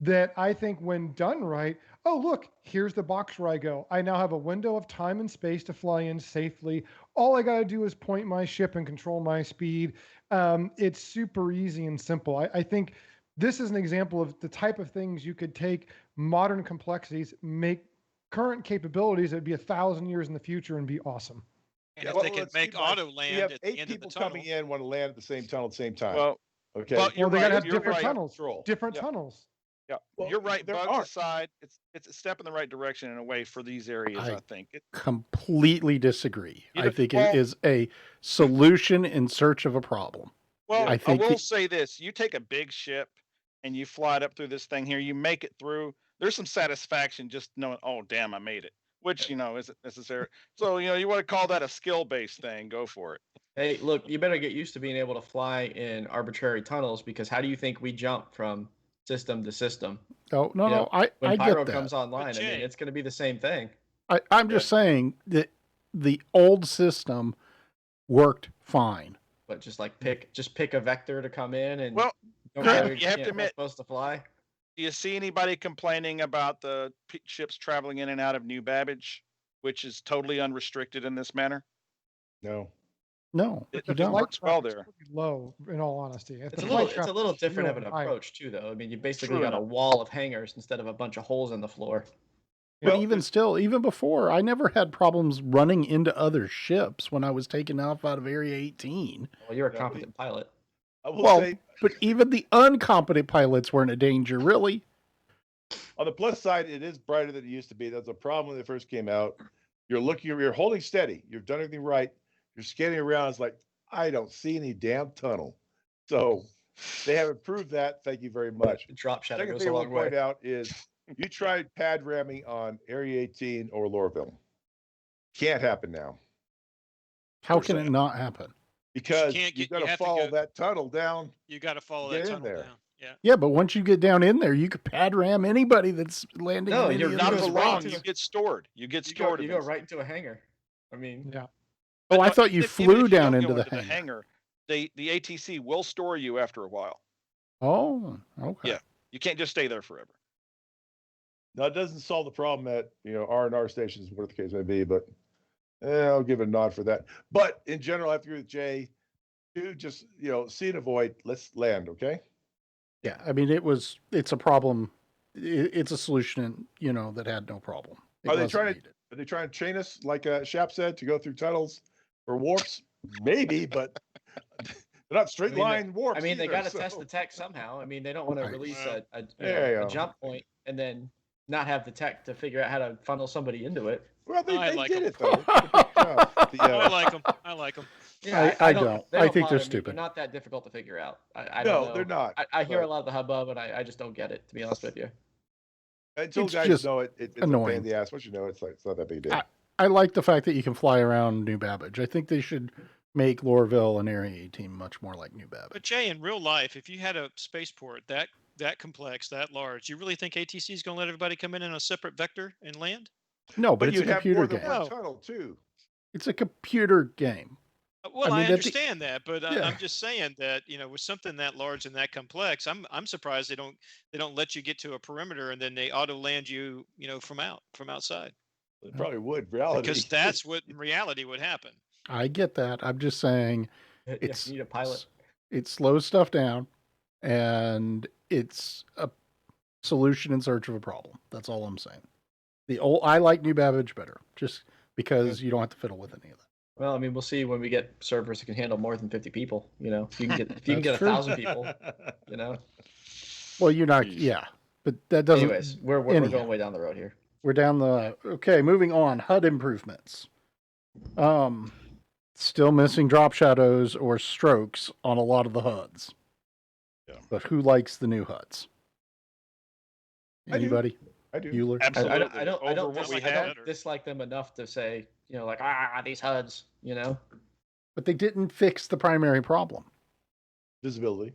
That I think when done right, oh, look, here's the box where I go. I now have a window of time and space to fly in safely. All I got to do is point my ship and control my speed. It's super easy and simple. I think this is an example of the type of things you could take modern complexities, make current capabilities that would be 1,000 years in the future and be awesome. And Yeah, if well, they can let's make keep in mind, auto We land have at the 8 end of the people tunnel. coming in want to land at the same tunnel at the same time. Well, okay. but you're Well, they got to right. have You're different right. tunnels. Control. Different Yeah. tunnels. Yeah, Well, you're right. there Bugs are. aside, it's a step in the right direction in a way for these areas. I think. Completely disagree. You I don't- think well- it is a solution in search of a problem. Well, I I think will the- say this: you take a big ship and you fly it up through this thing here. You make it through. There's some satisfaction just knowing, oh damn, I made it. Which isn't necessary. So you want to call that a skill-based thing? Go for it. Hey, look, you better get used to being able to fly in arbitrary tunnels because how do you think we jump from system to system? Oh no, You know, no, I When get Pyro that. comes online, I Jay- mean, it's going to be the same thing. I'm just saying that the old system worked fine. But just like pick a vector to come in and Well, don't correct. know You have to not admit- supposed to fly. Do you see anybody complaining about the ships traveling in and out of New Babbage, which is totally unrestricted in this manner? No. No, It you don't. works well traffic's there. pretty low, in all honesty. It's a little different of an approach. approach too, though. I mean, you basically True got a enough. wall of hangars instead of a bunch of holes in the floor. But Well, even still, even before, I never had problems running into other ships when I was taking off out of Area 18. Well, you're a Yeah, competent pilot. I will Well, say, but even the uncompetent pilots weren't a danger, really. on the plus side, it is brighter than it used to be. That's a problem when it first came out. You're holding steady. You've done everything right. You're scanning around. It's like, I don't see any damn tunnel. So they have improved that. Thank you very much. Drop shadow Second goes thing a I long want to point way. out is you tried pad ramming on Area 18 or Lorville. Can't happen now How can it not happen? because can't you've get- got you to have to follow go- that tunnel down. You got to follow Get that in tunnel there. down. Yeah. Yeah, but once you get down in there, you could pad ram anybody that's landing. No, in any you're of Not those for goes long. right spots. to You the- get stored. You get You stored. go right into a hangar. I mean, Yeah. Oh, I no, thought you even flew if down don't into go the hangar. hangar. The ATC will store you after a while. Oh, okay. Yeah. You can't just stay there forever. Now it doesn't solve the problem at R&R stations, whatever the case may be, but I'll give a nod for that. But in general, I have to agree with Jay. Just see and avoid. Let's land, okay? Yeah, I mean, it's a problem. It's a solution, that had no problem. It Are they wasn't trying to- needed. Are they trying to chain us, like Shap said, to go through tunnels or warps? Maybe, but they're not straight line warps. I mean, they either, got to so- test the tech somehow. I mean, they don't want to Right. release Well, there you a go. jump point and then not have the tech to figure out how to funnel somebody into it. Well, they I like did 'em. it though. Good job. I like them. I like them. I don't. They I don't think they're bother me. stupid. They're not that difficult to figure out. I don't No, know. they're not. I hear a but lot of the hubbub, and I just don't get it, to be honest with you. Until It's guys just know it's a pain annoying. in the ass. Once you know, it's like it's not that big a deal. I like the fact that you can fly around New Babbage. I think they should make Lorville and Area 18 much more like New But Babbage. Jay, in real life, if you had a spaceport that complex, that large, you really think ATC is going to let everybody come in a separate vector and land? No, but it's a you'd have computer more than game. one No. tunnel too. It's a computer game. Well, I I mean, understand that, but yeah. I'm just saying that with something that large and that complex, I'm surprised they don't let you get to a perimeter and then they auto land you from outside, It probably would. Reality. because that's what in reality would happen. I get that. I'm just saying Yeah, it's you need a pilot. it slows stuff down, and it's a solution in search of a problem. That's all I'm saying. I like New Babbage better, just because you don't have to fiddle with any of that. Well, I mean, we'll see when we get servers that can handle more than 50 people. If you can get That's true. 1,000 people. Well, you're not. Jeez. Yeah, but that doesn't. Anyways, we're anyhow. going way down the road here. We're down the. Okay, moving on. HUD improvements. Still missing drop shadows or strokes on a lot of the HUDs. Yeah. But who likes the new HUDs? I do. Anybody? I do. Euler? Absolutely. I don't Over what we had. dislike them enough to say, like, these HUDs, But they didn't fix the primary problem. Visibility.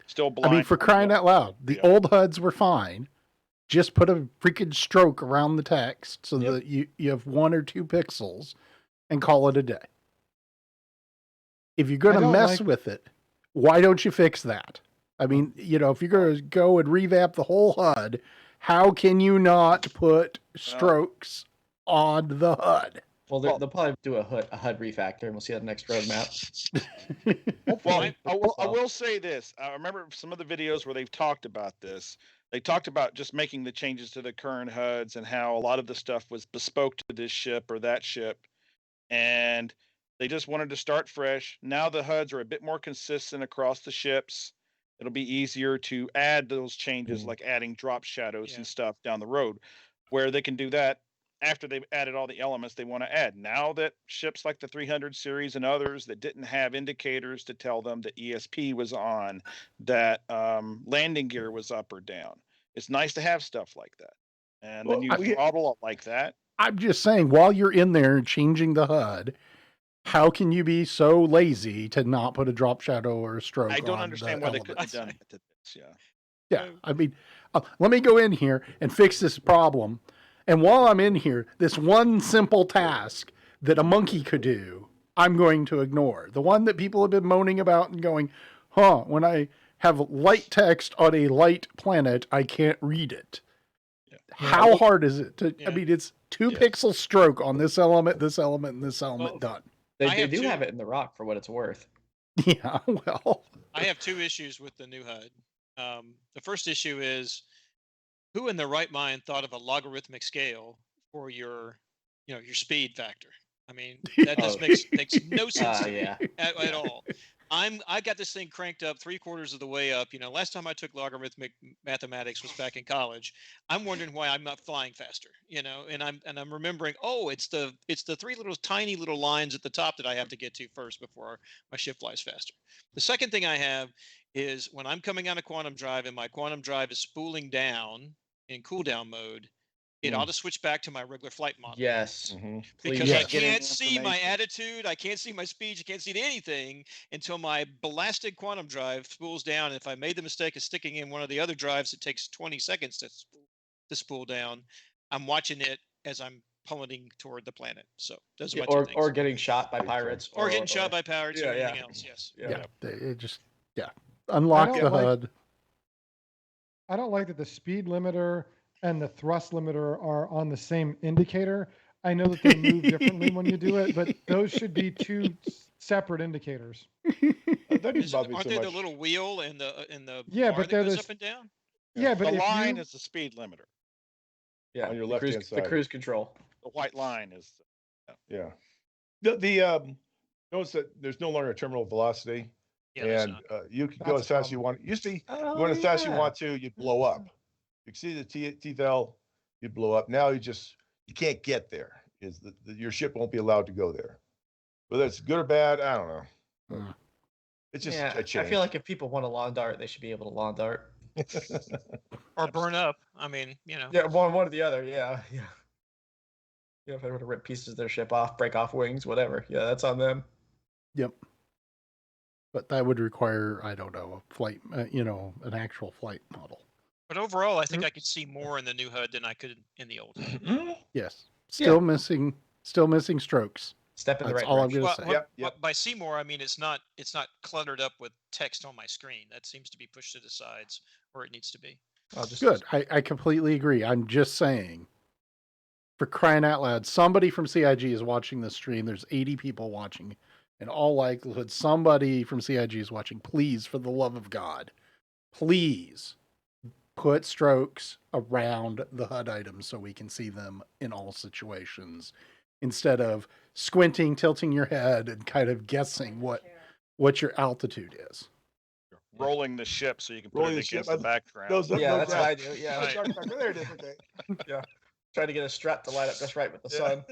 Still blind. I mean, for crying out loud, the old HUDs were fine. Just put a freaking stroke around the text so that you have 1 or 2 pixels and call it a day. If you're going to mess with it, why don't you fix that? I mean, if you're going to go and revamp the whole HUD, how can you not put strokes on the HUD? Well, they'll probably do a HUD refactor, and we'll see that next roadmap. Well, I will say this. I remember some of the videos where they've talked about this. They talked about just making the changes to the current HUDs and how a lot of the stuff was bespoke to this ship or that ship. And they just wanted to start fresh. Now the HUDs are a bit more consistent across the ships. It'll be easier to add those changes, like adding drop shadows and stuff down the road, where they can do that after they've added all the elements they want to add. Now that ships like the 300 series and others that didn't have indicators to tell them that ESP was on, that landing gear was up or down, it's nice to have stuff like that. And then you throttle it like that. I'm just saying, while you're in there changing the HUD, how can you be so lazy to not put a drop shadow or a stroke? I don't on understand the why they couldn't have elements? done it. Yeah, I mean, let me go in here and fix this problem. And while I'm in here, this one simple task that a monkey could do, I'm going to ignore. The one that people have been moaning about and going, when I have light text on a light planet, I can't read it. Yeah. How hard is it to, I mean, it's 2 pixel stroke on this element, and this element done. They do have it in the ROC for what it's worth. Yeah, well. I have 2 issues with the new HUD. The first issue is, who in their right mind thought of a logarithmic scale for your speed factor? I mean, that just makes no sense to me at all. I got this thing cranked up 3/4 of the way up. Last time I took logarithmic mathematics was back in college. I'm wondering why I'm not flying faster. And I'm remembering, it's the 3 little tiny little lines at the top that I have to get to first before my ship flies faster. The second thing I have is, when I'm coming out of quantum drive and my quantum drive is spooling down in cooldown mode, it ought to switch back to my regular flight model. Yes. Because I can't see my attitude, I can't see my speech, I can't see anything until my blasted quantum drive spools down. And if I made the mistake of sticking in one of the other drives, it takes 20 seconds to spool down. I'm watching it as I'm plummeting toward the planet. So those are my 2 things. Or getting shot by pirates. Or getting shot by pirates or anything else. Yes. Yeah. It just unlock the HUD. I don't like that the speed limiter and the thrust limiter are on the same indicator. I know that they move differently when you do it, but those should be 2 separate indicators. That didn't bother me Aren't so they much. the little wheel and the Yeah, bar but that they're goes the- up and down? Yeah, but The if line you, is the speed limiter. Yeah, on your the left-hand cruise, side. the cruise control. The white line is. Yeah. Notice that there's no longer a terminal velocity, Yeah, there's and not. you can go That's as a fast as you want. Used to be, going as fast as you want to, you'd blow up. You can see the T-vel, you'd blow up. Now you can't get there. Your ship won't be allowed to go there. Whether it's good or bad, I don't know. Mm. It's just Yeah, a I change. feel like if people want to lawn dart, they should be able to lawn dart. Or burn up. I mean, Yeah, one or the other. Yeah, yeah. If they were to rip pieces of their ship off, break off wings, whatever. Yeah, that's on them. Yep. But that would require, I don't know, a flight, an actual flight model. But overall, I think I could see more in the new HUD than I could in the old HUD. Yes. Still missing strokes. Step in the That's right all I'm direction. going to say. Yep. By see more, I mean it's not cluttered up with text on my screen. That seems to be pushed to the sides where it needs to be. Good. I completely agree. I'm just saying, for crying out loud, somebody from CIG is watching this stream. There's 80 people watching. In all likelihood, somebody from CIG is watching. Please, for the love of God, please put strokes around the HUD items so we can see them in all situations, instead of squinting, tilting your head, and kind of guessing what your altitude is. Rolling the ship so you can put Rolling it the ship, against the background. Yeah, no that's doubt. what I do. Yeah, Right. There it is. Okay. yeah. Trying to get a strut to light up just right with the sun.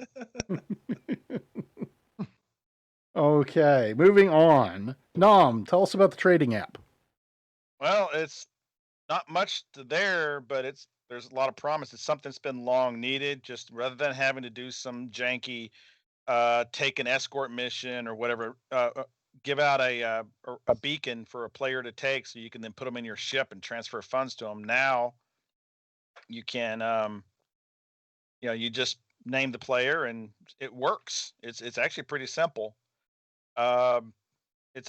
Okay, moving on. Nom, tell us about the trading app. Well, it's not much to there, but there's a lot of promise. It's something that's been long needed. Just rather than having to do some janky, take an escort mission or whatever, give out a beacon for a player to take, so you can then put them in your ship and transfer funds to them. Now you can, you just name the player and it works. It's actually pretty simple. It's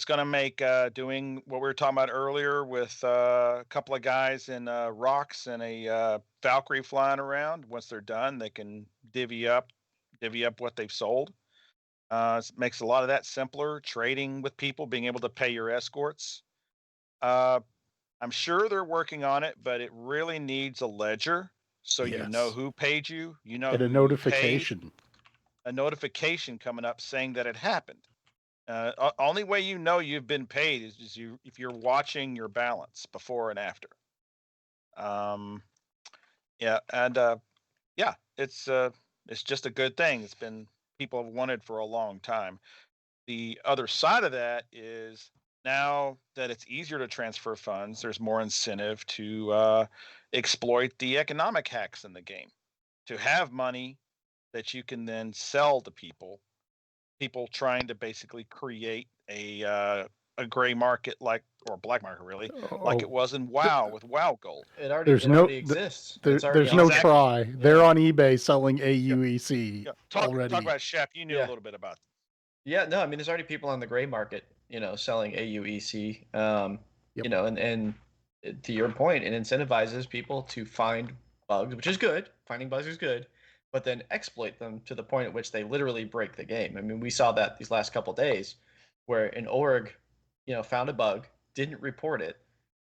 going to make doing what we were talking about earlier with a couple of guys in ROCs and a Valkyrie flying around. Once they're done, they can divvy up what they've sold. It makes a lot of that simpler. Trading with people, being able to pay your escorts. I'm sure they're working on it, but it really needs a ledger, so you know Yes. who paid you. You know And who a you notification. paid. A notification coming up saying that it happened. Only way you know you've been paid is if you're watching your balance before and after. Yeah, and yeah, it's just a good thing. It's been people have wanted for a long time. The other side of that is now that it's easier to transfer funds, there's more incentive to exploit the economic hacks in the game, to have money that you can then sell to people trying to basically create a gray market, or black market really, like it was in WoW with WoW Gold. It already exists. It's already there's no on there. try. Yeah. They're on eBay selling AUEC already. Talk about Shep. You knew a Yeah. little bit about that. Yeah, no, I mean, there's already people on the gray market, selling AUEC, Yep. and to your point, it incentivizes people to find bugs, which is good. Finding bugs is good, but then exploit them to the point at which they literally break the game. I mean, we saw that these last couple days where an org, found a bug, didn't report it,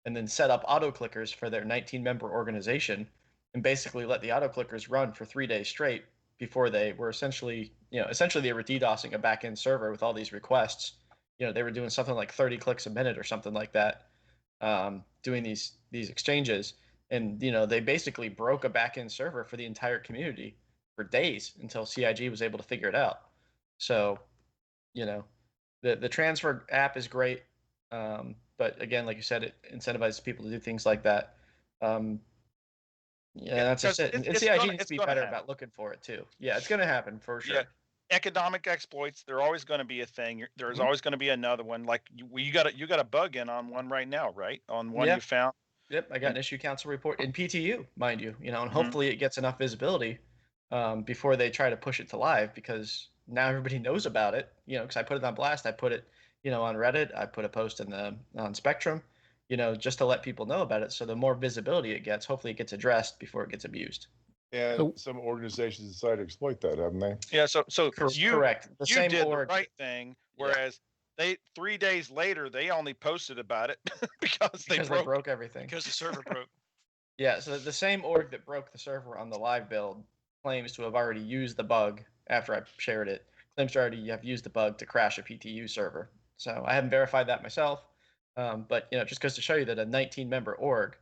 and then set up auto clickers for their 19-member organization and basically let the auto clickers run for 3 days straight before they were essentially they were DDoSing a backend server with all these requests. They were doing something like 30 clicks a minute or something like that, doing these exchanges, and they basically broke a backend server for the entire community for days until CIG was able to figure it out. So, the transfer app is great, but again, like you said, it incentivizes people to do things like that. Yeah, that's just it. And CIG needs to be better about looking for it too. Yeah, it's going to happen for sure. Yeah. Economic exploits, they're always going to be a thing. There's always going to be another one. Like you got a bug in on one right now, right? On one you found. Yep, I got an issue council report in PTU, mind you. And hopefully it gets enough visibility before they try to push it to live, because now everybody knows about it. Because I put it on blast. I put it, on Reddit. I put a post on Spectrum. Just to let people know about it. So the more visibility it gets, hopefully it gets addressed before it gets abused. And some organizations decide to exploit that, haven't they? Yeah. So correct. You did the right thing, whereas they 3 days later they only posted about it because they broke everything. Because the server broke. Yeah. So the same org that broke the server on the live build claims to have already used the bug after I shared it. Claims to already have used the bug to crash a PTU server. So I haven't verified that myself. But just goes to show you that a 19-member org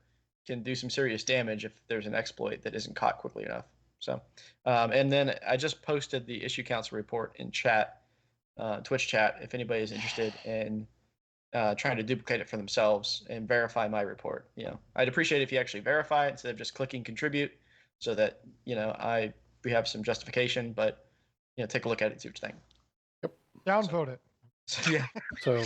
can do some serious damage if there's an exploit that isn't caught quickly enough. So, and then I just posted the issue council report in chat, Twitch chat, if anybody is interested in trying to duplicate it for themselves and verify my report. I'd appreciate it if you actually verify it instead of just clicking contribute, so that we have some justification. But take a look at it, see what you think. Downvote it. So, yeah. So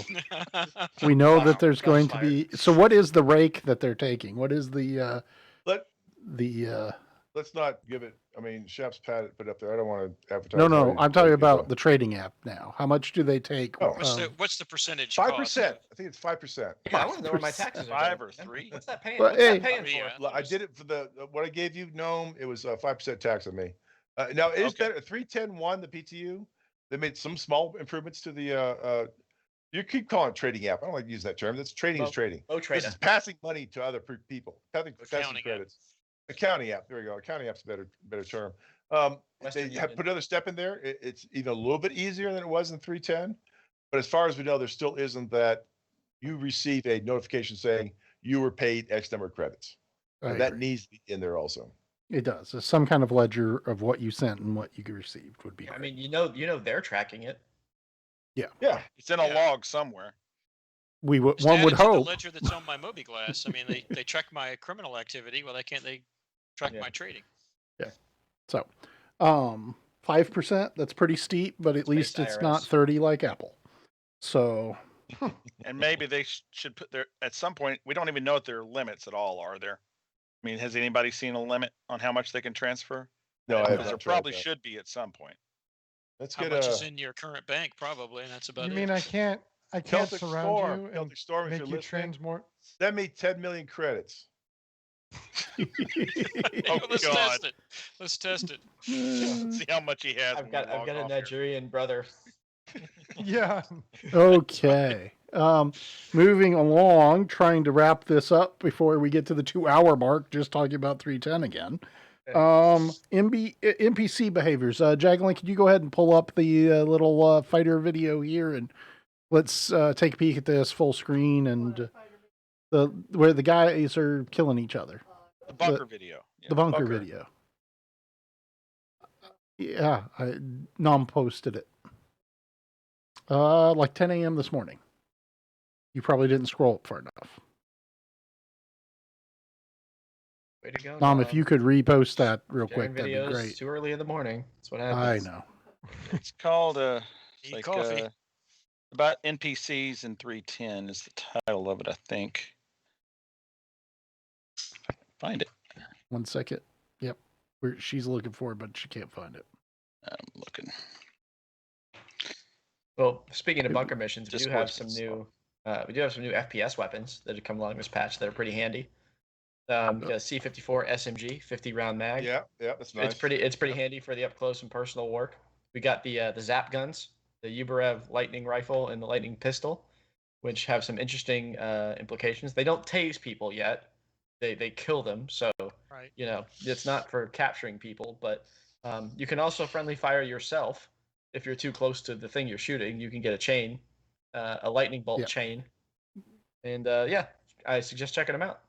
we know Wow. that there's Shots going to fired. be. So what is the rake that they're taking? What is the Let the? let's not give it. I mean, Chef's put it up there. I don't want to advertise. No, no. already, I'm talking but, about the trading app now. How much do they take? Oh. What's the percentage? 5%. cost? I think it's 5%. Yeah, I want to know where my taxes are. 5 going, or man. 3? What's that paying? Well, What's that hey. paying Yeah. for? I did it for the what I gave you, Gnome. It was 5% tax on me. Now it is Okay. better. 310.1 the PTU. They made some small improvements to the. You keep calling it trading app. I don't like to use that term. That's trading is trading. Low This trader. is passing money to other people. Passing Accounting app. credits. Accounting app. There we go. Accounting app's a better term. Western They have Union. put another step in there. It's even a little bit easier than it was in 310. But as far as we know, there still isn't that you receive a notification saying you were paid X number of credits. I And that agree. needs to be in there also. It does. Some kind of ledger of what you sent and what you received would be I great. mean, they're tracking it. Yeah. It's in a Yeah. log somewhere. Just One add would it to the hope. ledger that's on my MobiGlass. I mean, they track my criminal activity. Well, they track Yeah. my trading. So, 5%. That's pretty steep, but at Space least it's not IRS. 30 like Apple. So And maybe they should put their, at some point, we don't even know if there are limits at all, are there? I mean, has anybody seen a limit on how much they can transfer? No, I have Because not there tried probably that. should be at some point. Let's How get much is in your current bank? Probably, and that's about You it. mean I can't Celtic surround Storm. you and Celtic Storm, if make you're you listening, trans more? send me 10 million credits. Oh, Let's God. test it. Let's test it. See how much he has. I've when got we log a off here. Nigerian brother. Yeah. okay. Moving along, trying to wrap this up before we get to the 2-hour mark, just talking about 310 again. NPC behaviors. Jacqueline, could you go ahead and pull up the little fighter video here, and let's take a peek at this full screen and where the guys are killing each other. The bunker video. Yeah. The bunker bunker. video. Yeah, Nom posted it. Like 10 a.m. this morning. You probably didn't scroll up far enough. Way to go. Nom, if you could repost that real quick, that'd be videos great. too early in the morning. That's what I happens. know. It's called Eat like coffee. about NPCs in 310 is the title of it, I think. If I can find it. 1 second. Yep. She's looking for it, but she can't find it. I'm looking. Well, speaking of bunker missions, we do have Discord's some been new FPS weapons that have come along this patch that are pretty handy. Got a C54 SMG, 50 round mag. Yeah, that's nice. It's pretty handy for the up close and personal work. We got the zap guns, the Uberev lightning rifle and the lightning pistol, which have some interesting implications. They don't tase people yet. They kill them, so Right. it's not for capturing people, but you can also friendly fire yourself if you're too close to the thing you're shooting. You can get a chain, a lightning bolt chain, and I suggest checking them out.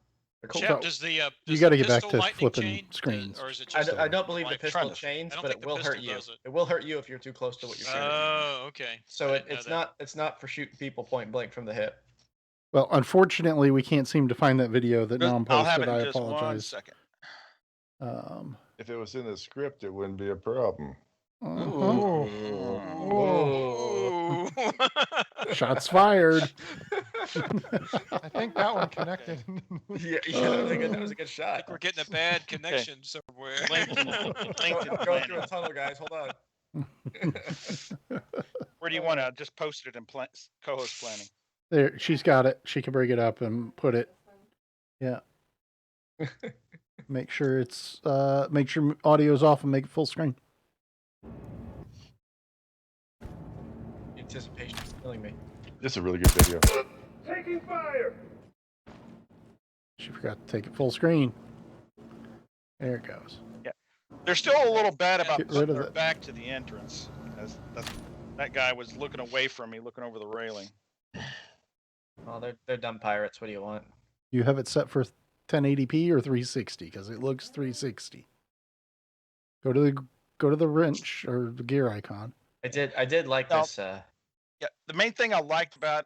They're cool. Chap, does the you got to get back pistol to lightning flipping chain, screens. or is it I just? don't believe the like pistol trying to- chains, I don't but think it the will hurt pistol you. does it. It will hurt you if you're too close to what you're shooting. Oh, okay. So I didn't know it's not for shooting people point blank from the hip. Well, unfortunately, we can't seem to find that video that Nom I'll have it posted. in I just 1 apologize. second. If it was in the script, it wouldn't be a problem. Oh. Whoa. that. Shots fired. I think that one connected. Yeah, that was a good I shot. think we're getting a bad connection somewhere. Go through a tunnel, guys. Hold on. Where do you want to? Just posted it in co-host planning. There, she's got it. She can bring it up and put it. Yeah. Make sure it's make sure audio's off and make it full screen. Anticipation is killing me. This is a really good video. Taking fire! She forgot to take it full screen. There it goes. They're still a little bad about Get rid putting of their it. back to the entrance. That guy was looking away from me, looking over the railing. Oh, they're dumb pirates. What do you want? You have it set for 1080p or 360 because it looks 360. Go to the wrench or the gear icon. I did like Now- this. Yeah, the main thing I liked about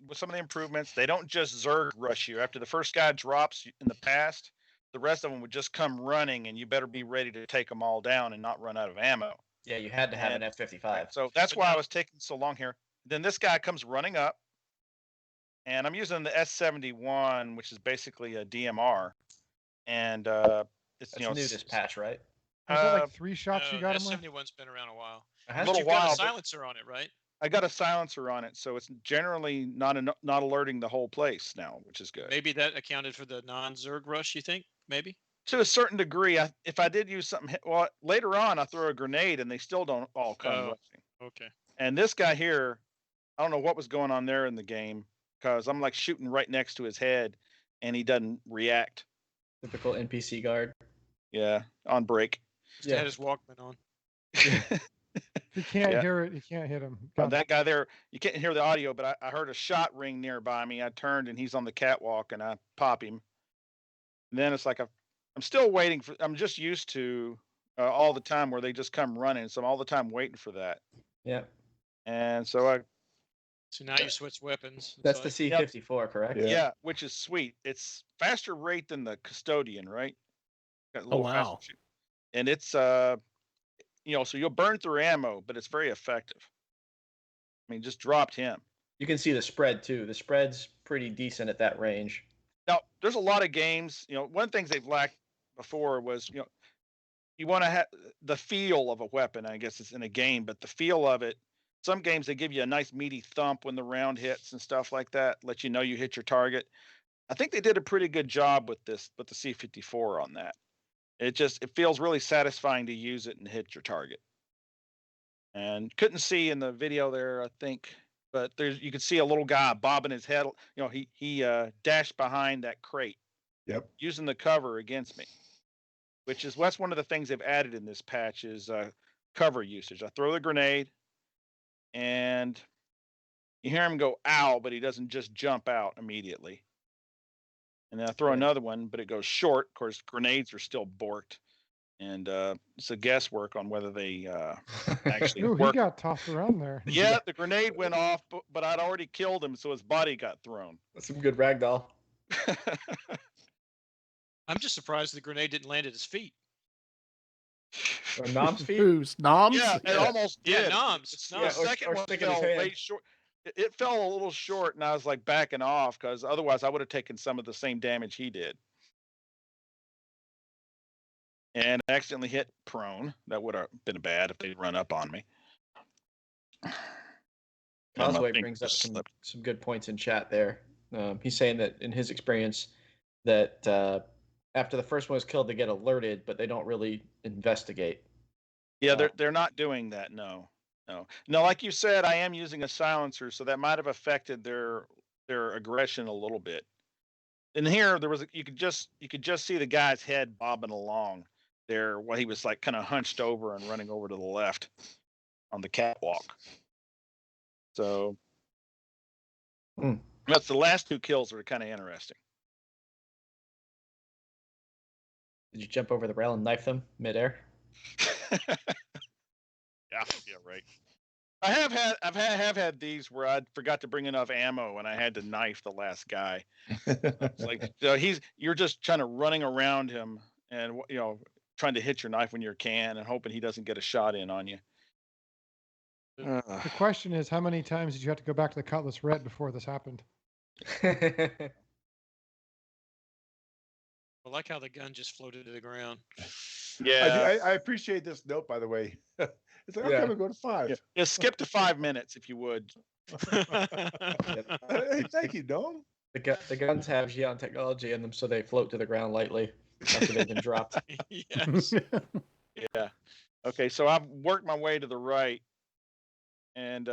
with some of the improvements, they don't just Zerg rush you. After the first guy drops in the past, the rest of them would just come running, and you better be ready to take them all down and not run out of ammo. Yeah, you had to have an And- F-55. So that's But why I now- was taking so long here. Then this guy comes running up, and I'm using the S71, which is basically a DMR, and it's That's new this patch, right? Was that uh, like 3 shots you No, got him with? S71's been around a while. It a has little You've got while, a but- silencer on it, right? I got a silencer on it, so it's generally not alerting the whole place now, which is good. Maybe that accounted for the non-Zerg rush, you think? Maybe? To a certain degree, if I did use something, well, later on I throw a grenade and they still don't all come Oh. rushing. Okay. And this guy here, I don't know what was going on there in the game because I'm like shooting right next to his head and he doesn't react. Typical NPC guard. Yeah, on break. Just had his Walkman on. He can't Yeah. hear it. You can't hit him. That guy there, you can't hear the audio, but I heard a shot ring nearby me. I turned and he's on the catwalk and I pop him. And then it's like I'm still waiting for. I'm just used to all the time where they just come running, so I'm all the time waiting for that. Yeah, And so So now you switch weapons. It's that's the like- C-54, correct? Yeah. yeah, which is sweet. It's faster rate than the custodian, right? Got a Oh, little faster wow. shoot. And it's so you'll burn through ammo, but it's very effective. I mean, just dropped him. You can see the spread too. The spread's pretty decent at that range. Now, there's a lot of games, one of the things they've lacked before was, you want to have the feel of a weapon. I guess it's in a game, but the feel of it, some games they give you a nice meaty thump when the round hits and stuff like that, let you know you hit your target. I think they did a pretty good job with the C-54 on that. It feels really satisfying to use it and hit your target. And couldn't see in the video there, I think, but you could see a little guy bobbing his head. He dashed behind that crate. Yep. Using the cover against me, that's one of the things they've added in this patch is cover usage. I throw the grenade, and you hear him go "ow," but he doesn't just jump out immediately. And then I throw Yeah. another one, but it goes short. Of course, grenades are still borked, and it's a guesswork on whether they actually Ooh, he work. got tossed around there. Yeah, the grenade went off, but I'd already killed him, so his body got thrown. That's some good ragdoll. I'm just surprised the grenade didn't land at his feet. Or Nom's feet. Who's Noms? Yeah, it almost Yeah, did. noms. It's Noms. the second or one stick in his fell way hand. short. It fell a little short, and I was like backing off because otherwise I would have taken some of the same damage he did. And I accidentally hit prone. That would have been bad if they'd run up on me. And my Causeway finger brings up just some slipped. good points in chat there. He's saying that in his experience, that after the first one was killed, they get alerted, but they don't really investigate. Yeah, Wow. they're not doing that. No. Like you said, I am using a silencer, so that might have affected their aggression a little bit. And here you could just see the guy's head bobbing along there while he was like kind of hunched over and running over to the left on the catwalk. So that's the last 2 kills that are kind of interesting. Did you jump over the rail and knife them midair? Yeah, right. I have had these where I forgot to bring enough ammo and I had to knife the last guy. It's like you're just trying to running around him and trying to hit your knife when you can and hoping he doesn't get a shot in on you. The question is, how many times did you have to go back to the Cutlass Red before this happened? I like how the gun just floated to the ground. Yeah. I appreciate this note, by the way. It's like, Yeah. okay, we'll go to 5. Yeah, skip to 5 minutes if you would. Hey, thank you, Dome. The guns have Xi'an technology in them, so they float to the ground lightly after they've been dropped. Yes. Yeah. Okay, so I've worked my way to the right, and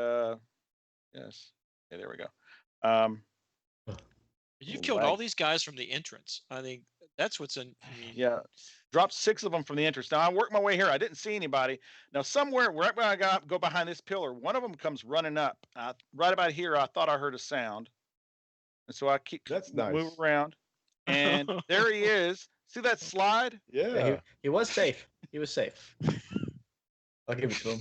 yes, yeah, there we go. You've killed all these guys from the entrance. I think that's what's in. Yeah, dropped 6 of them from the entrance. Now I worked my way here. I didn't see anybody. Now somewhere right when I go behind this pillar, one of them comes running up. Right about here, I thought I heard a sound, and so I keep That's nice. move around, and there he is. See that slide? Yeah, Yeah. he was safe. He was safe. I'll give it to him.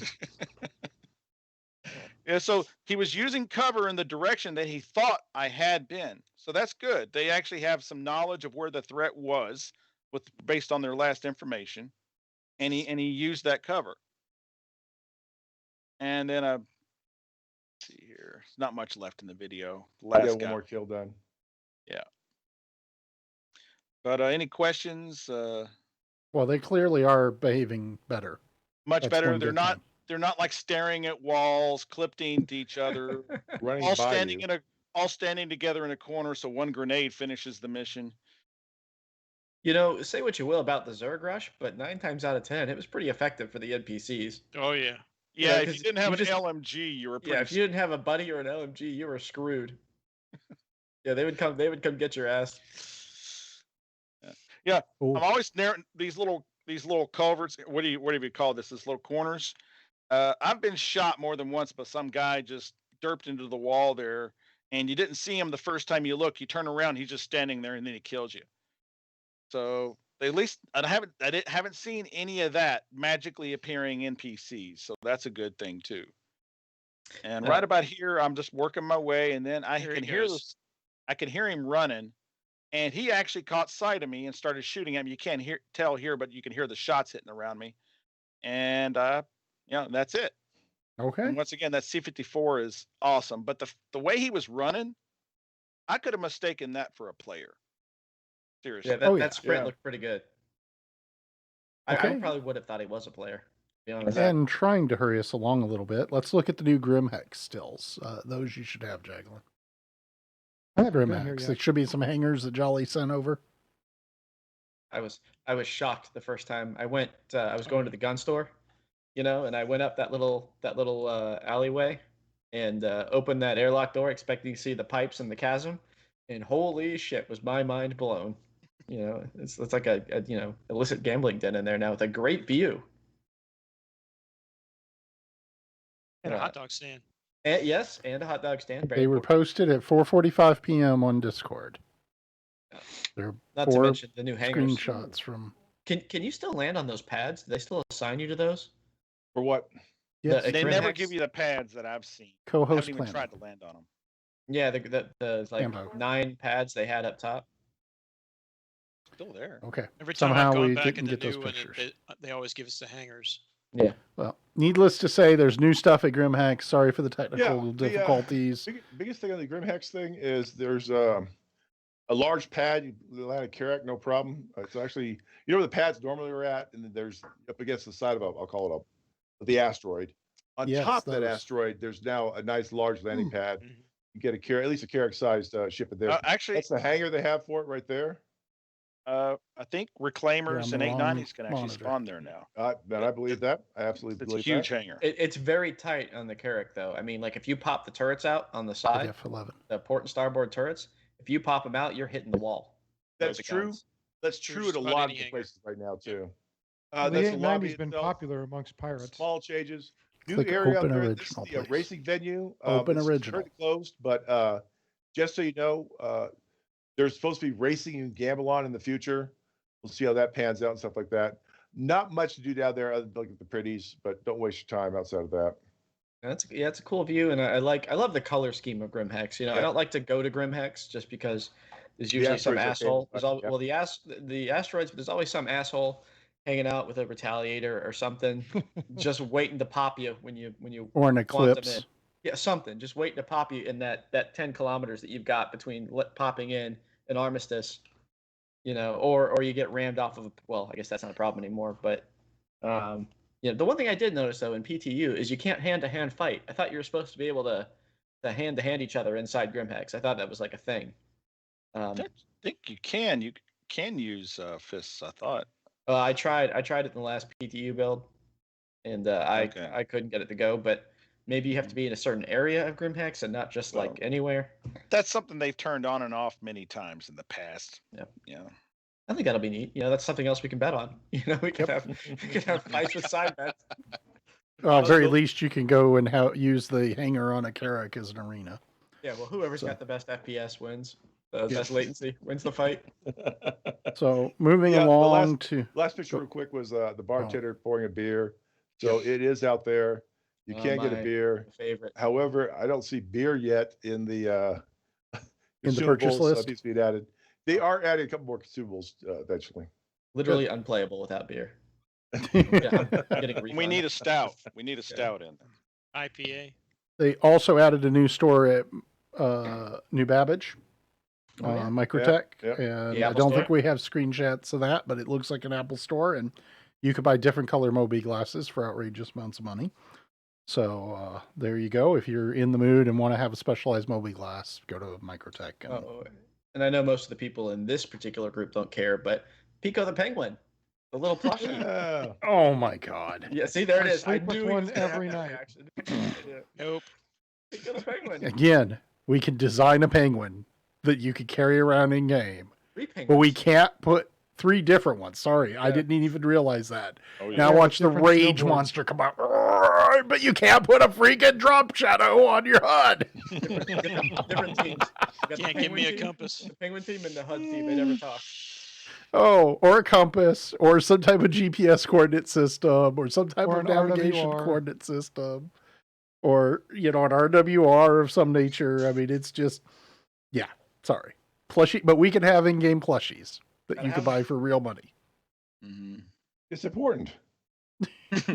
Yeah, so he was using cover in the direction that he thought I had been. So that's good. They actually have some knowledge of where the threat was with based on their last information. And he used that cover. And then let's see here. There's not much left in the video. I Last got one guy. more kill done. But any questions? Well, they clearly are behaving better. Much That's better. one They're good not thing. they're not like staring at walls, clipping to each other, Running all by standing you. all standing together in a corner so one grenade finishes the mission. You know, say what you will about the Zerg rush, but 9 times out of 10, it was pretty effective for the NPCs. Oh yeah. You Yeah, know, if 'cause you didn't have you an just- LMG, you were Yeah, pretty if you didn't have a buddy or an LMG, you were screwed. Yeah, they would come get your ass. Yeah, Cool. I'm always narrowing these little culverts. What do you call this? These little corners. I've been shot more than once by some guy just derped into the wall there, and you didn't see him the first time you look. You turn around, he's just standing there, and then he kills you. So at least I haven't seen any of that magically appearing NPCs. So that's a good thing too. And right about here, I'm just working my way, and then I Here he can hear goes. this. I can hear him running, and he actually caught sight of me and started shooting at me. You can't tell here, but you can hear the shots hitting around me. And that's it. Okay. And once again, that C-54 is awesome. But the way he was running, I could have mistaken that for a player. Seriously. Yeah, that sprint Yeah. looked pretty good. I Okay. probably would have thought he was a player, to be honest. And trying to hurry us along a little bit, let's look at the new Grimhex stills. Those you should have, Jagler. I haven't been here Grimhex. yet. There should be some hangers that Jolly sent over. I was shocked the first time I went. I was going to the gun store, and I went up that little alleyway, and opened that airlock door, expecting to see the pipes and the chasm, and holy shit, was my mind blown. It's like a illicit gambling den in there now with a great view. And a hot dog stand. And, yes, and a hot dog stand. Very They were important. posted at 4:45 p.m. on Discord. Yeah. They're Not to 4 mention the new hangers. screenshots from. Can you still land on those pads? Do they still assign you to those? For what? Yes, The- They Grimhex- never give you the pads that I've seen. I co-host haven't even plan. tried to land on them. Yeah, the like Ambo. 9 pads they had up top. Still there. Okay. Every time Somehow I've gone we back didn't in the get those new one, pictures. they always give us the hangers. Yeah. Well, needless to say, there's new stuff at Grimhex. Sorry for the technical Yeah, difficulties. Biggest thing on the Grimhex thing is there's a large pad. You land a Carrack, no problem. It's actually, where the pads normally are at, and then there's up against the side of I'll call it the asteroid. On Yes, top of that those. asteroid, there's now a nice large landing pad. Mhm. You get at least a Carrack-sized ship in there. Actually, That's the hangar they have for it right there. I think Reclaimers You're on and the wrong 890s can actually monitor. spawn there now. And I believe that. I absolutely It's a believe huge that. hangar. It's very tight on the Carrack though. I mean, like if you pop the turrets out on the side, F11. the port and starboard turrets, if you pop them out, you're hitting the wall. That's The true. guns. That's True true at just a about lot any of the hangar. places right now too. The That's the lobby 890's been itself. popular amongst pirates. Small changes. New Click area out open there. This is original, the please. racing venue. Open it's original. currently closed, but just so you know, there's supposed to be racing and gamble on in the future. We'll see how that pans out and stuff like that. Not much to do down there other than look at the pretties, but don't waste your time outside of that. It's a cool view, and I love the color scheme of Grimhex. I Yeah. don't like to go to Grimhex just because there's The usually some asteroids are asshole. famous, There's yeah. well the asteroids, but there's always some asshole hanging out with a retaliator or something, just waiting to pop you when you Or an want them in. eclipse. Yeah, something just waiting to pop you in that 10 kilometers that you've got between popping in an armistice, or you get rammed off of. Well, I guess that's not a problem anymore, but. The one thing I did notice though in PTU is you can't hand-to-hand fight. I thought you were supposed to be able to hand-to-hand each other inside Grimhex. I thought that was like a thing. I think you can. You can use fists, I thought. I tried it in the last PTU build, and Okay. I couldn't get it to go. But maybe you have to be in a certain area of Grimhex and not just like anywhere. That's something they've turned on and off many times in the past. Yep. Yeah. I think that'll be neat. That's something else we can bet on. We can have fights with side bets. Well, at very least, you can go and use the hangar on a Carrack as an arena. Yeah, well, whoever's So- got the best FPS wins. Best latency wins the fight. So moving Yeah, the along to last picture Go- real quick was the bartender pouring a beer. So it is out there. You Oh, can get a my beer. favorite. However, I don't see beer yet in the In the purchase consumables, list? needs to be added. They are adding a couple more consumables eventually. Literally unplayable without beer. Yeah, I'm getting a refund. We need a stout. We need a stout in there. IPA. They also added a new store at New Babbage, Oh, yeah. Microtech, Yep, yep. and The I Apple don't Store? think we have screenshots of that, but it looks like an Apple Store, and you could buy different color Moby glasses for outrageous amounts of money. So there you go. If you're in the mood and want to have a specialized Moby glass, go to Microtech. And Oh, and I know most of the people in this particular group don't care, but Pico the Penguin, the little plushie. Yeah. oh my God! Yeah, see, there it I is. sleep with knew he one was gonna have every that night. reaction. Nope. Pico the Penguin. Again, we can design a penguin that you could carry around in game, 3 penguins. but we can't put 3 different ones. Sorry, I Yeah. didn't even realize that. Oh, yeah. Now Yeah, watch the different rage snowboards. monster come out. Roar, but you can't put a freaking drop shadow on your HUD. different teams. You got the Can't give me Penguin a team, compass. The Penguin team and the HUD team. They never talk. Oh, or a compass, or some type of GPS coordinate system, or some type Or of an navigation RWR. coordinate system, or an RWR of some nature. I mean, it's just, yeah. Sorry, plushie, but we can have in-game plushies that Gotta you can have buy for real money. Mhm. It's important. It's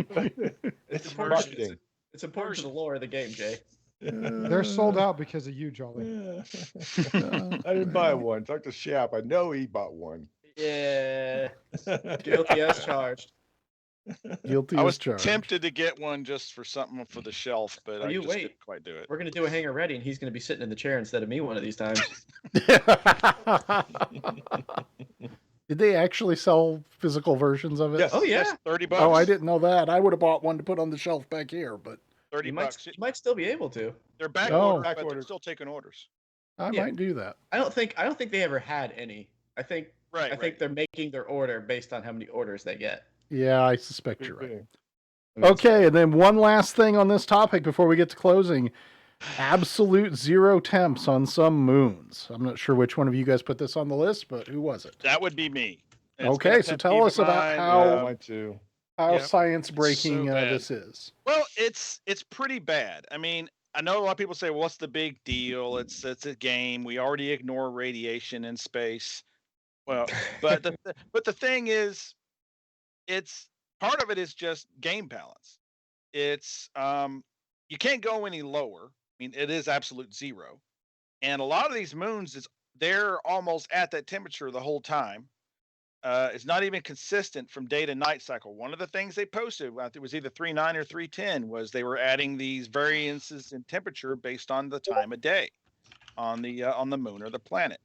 It's marketing. It's important to the lore of the game, Jay. They're sold out because of you, Jolly. I didn't buy one. Talk to Shap. I know he bought one. Yeah. Guilty as charged. Guilty I as was charged. tempted to get one just for something for the shelf, but Well, I you just wait. didn't quite do it. We're gonna do a hanger ready, and he's gonna be sitting in the chair instead of me one of these times. Did they actually sell physical versions of it? Yes. Oh yeah. Yes, 30 bucks. Oh, I didn't know that. I would have bought one to put on the shelf back here, but 30 You bucks. might still be able to. They're back Oh. orders, Back but they're ordered. still taking orders. I Yeah. might do that. I don't think they ever had any. I think Right. they're making their order based on how many orders they get. Yeah, I suspect you're right. Good. Okay, and then one last thing on this topic before we get to closing. Absolute 0 temps on some moons. I'm not sure which one of you guys put this on the list, but who was it? That would be me. It's Okay, been a so pet tell peeve us of about mine. how- Mine too. How Yep. science breaking So bad. this is. Well, it's pretty bad. I mean, I know a lot of people say, well, "What's the big deal? It's a game. We already ignore radiation in space." Well, but the thing is, it's part of it is just game balance. It's you can't go any lower. I mean, it is absolute 0, and a lot of these moons they're almost at that temperature the whole time. It's not even consistent from day to night cycle. One of the things they posted, I think it was either 3.9 or 3.10, was they were adding these variances in temperature based on the time of day on the moon or the planet.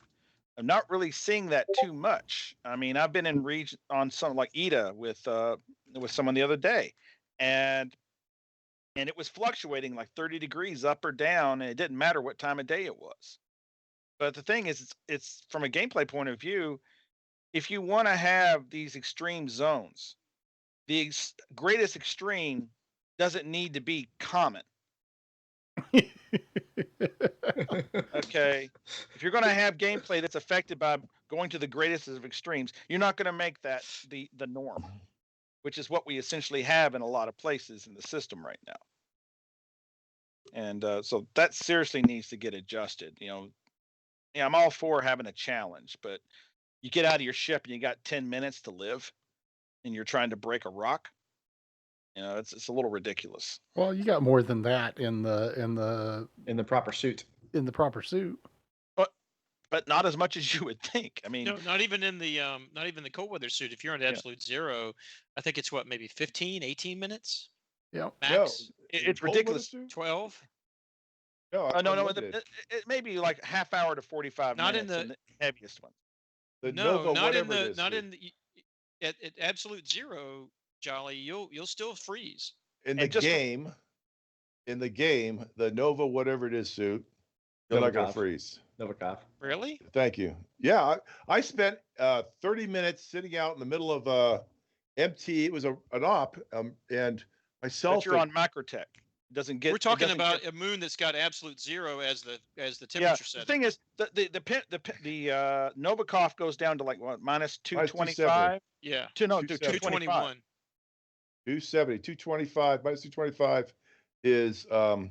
I'm not really seeing that too much. I mean, I've been in region on something like ETA with someone the other day, and it was fluctuating like 30 degrees up or down, and it didn't matter what time of day it was. But the thing is, it's from a gameplay point of view. If you want to have these extreme zones, the greatest extreme doesn't need to be common. Okay, if you're going to have gameplay that's affected by going to the greatest of extremes, you're not going to make that the norm, which is what we essentially have in a lot of places in the system right now. And so that seriously needs to get adjusted. Yeah, I'm all for having a challenge, but you get out of your ship and you got 10 minutes to live, and you're trying to break a rock. It's a little ridiculous. Well, you got more than that in the In the proper suit. proper suit. But not as much as you would think. I mean, No, not even in the cold weather suit. If you're in absolute 0, I think it's what, maybe 15, 18 minutes Yep. max. it's Cold weather ridiculous. suit? 12. No, No, unlimited. it may be like half hour to 45 Not in minutes in the heaviest one. The No, Nova, not in whatever it the is, not dude. in the at absolute 0, Jolly. You'll still freeze. In the and just for- game. In the game, the Nova, whatever it is, suit. You're not going to Novikov. freeze. Novikov. Really? Thank you. Yeah, I spent 30 minutes sitting out in the middle of MT. It was an op, and myself. But you're on Microtech. Doesn't get. We're it talking doesn't about get- a moon that's got absolute zero as the yeah. temperature The setting. thing is, the Novikov goes down to like what minus Minus 225. Yeah, To 270. 225. 270, 225, minus 225 is I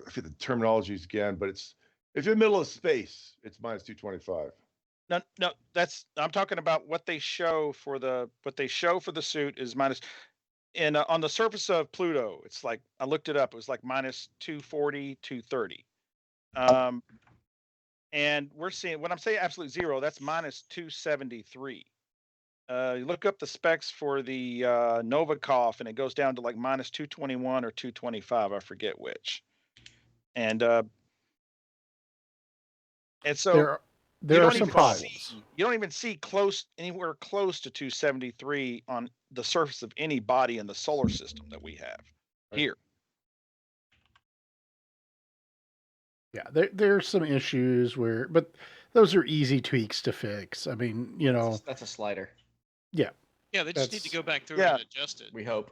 forget the terminologies again, but it's if you're in the middle of space, it's minus 225. No, I'm talking about what they show for the suit is minus. And on the surface of Pluto, it's like I looked it up. It was like minus 240, 230. And we're seeing when I'm saying absolute zero, that's minus 273. You look up the specs for the Novikov, and it goes down to like minus 221 or 225. I forget which. And so There you are don't some even problems. you don't even see anywhere close to 273 on the surface of any body in the solar system that we have here. Yeah, there's some issues but those are easy tweaks to fix. I mean, That's a slider. yeah, they just need to That's- go back through Yeah. and adjust it. We hope.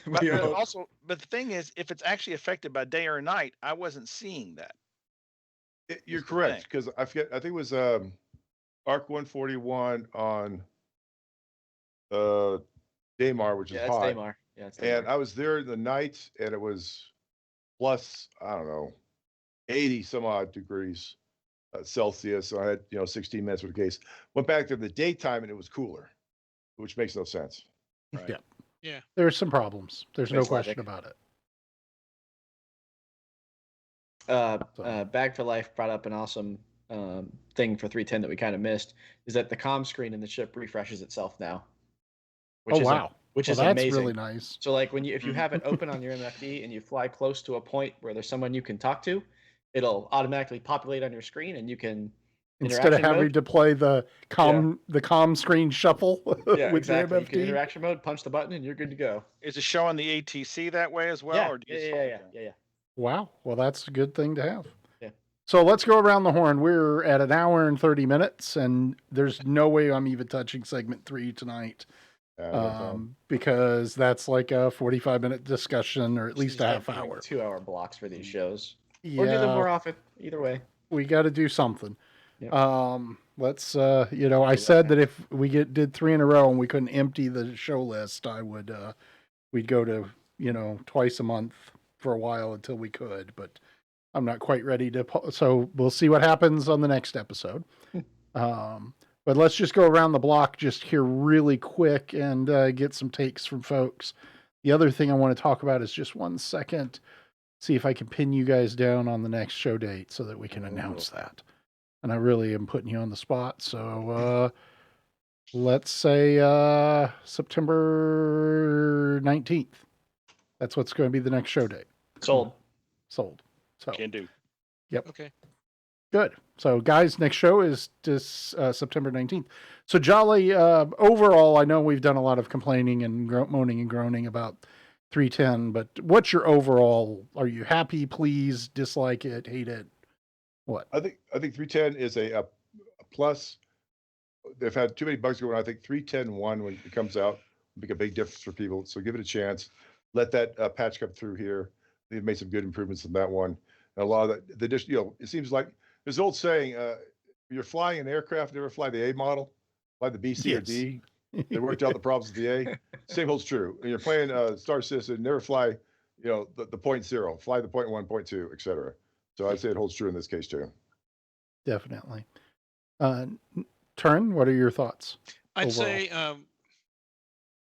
But, We but hope. also, but the thing is, if it's actually affected by day or night, I wasn't seeing that. You're Is the correct thing. because I think it was ARC 141 on Daymar, which is Yeah, that's hot. Daymar. Yeah, it's And Daymar. I was there in the night, and it was plus I don't know 80 some odd degrees Celsius. So I had 16 minutes with the case. Went back to the daytime, and it was cooler, which makes no sense. Right. Yeah. Yeah. There's some problems. There's no Space question logic. about it. Bag for Life brought up an awesome thing for 310 that we kind of missed, is that the comm screen in the ship refreshes itself now. Oh, wow. Which Well, is that's amazing. really nice. So like if you have it open on your MFD and you fly close to a point where there's someone you can talk to, it'll automatically populate on your screen and you can Instead of having mode, to play the comm screen shuffle yeah, with exactly. your You can MFD. interaction mode, punch the button, and you're good to go. Is it showing the ATC that way as well? Yeah, Or do you yeah. Wow. Well, that's a good thing to have. Yeah. So let's go around the horn. We're at an hour and 30 minutes, and there's no way I'm even touching segment 3 tonight. Because that's like a 45-minute discussion or at least a half hour. 2-hour blocks for these shows. Yeah. Or do them more often. Either way. We got to do something. Yep. Let's, I said that if we did 3 in a row and we couldn't empty the show list, we'd go to, twice a month for a while until we could, but I'm not quite ready to, so we'll see what happens on the next episode. But let's just go around the block just here really quick and get some takes from folks. The other thing I want to talk about is just 1 second, see if I can pin you guys down on the next show date so that we can announce that. And I really am putting you on the spot. So let's say September 19th. That's what's going to be the next show date. Sold. So can do. Yep. Okay. Good. So, guys, next show is this September 19th. So, Jolly, overall, I know we've done a lot of complaining and moaning and groaning about 310, but what's your overall? Are you happy, pleased, dislike it, hate it? What? I think 310 is a plus. They've had too many bugs going on. I think 310.1 when it comes out will make a big difference for people. So give it a chance. Let that patch come through here. They've made some good improvements in that one. And a lot of that, it seems like there's an old saying, you're flying an aircraft, never fly the A model, fly the B, C, or D. They worked out the problems with the A. Same holds true. When you're playing Star Citizen, never fly, the 0.0, fly the 0.1, 0.2, et cetera. So I'd say it holds true in this case too. Definitely. Turin, what are your thoughts? I'd overall? say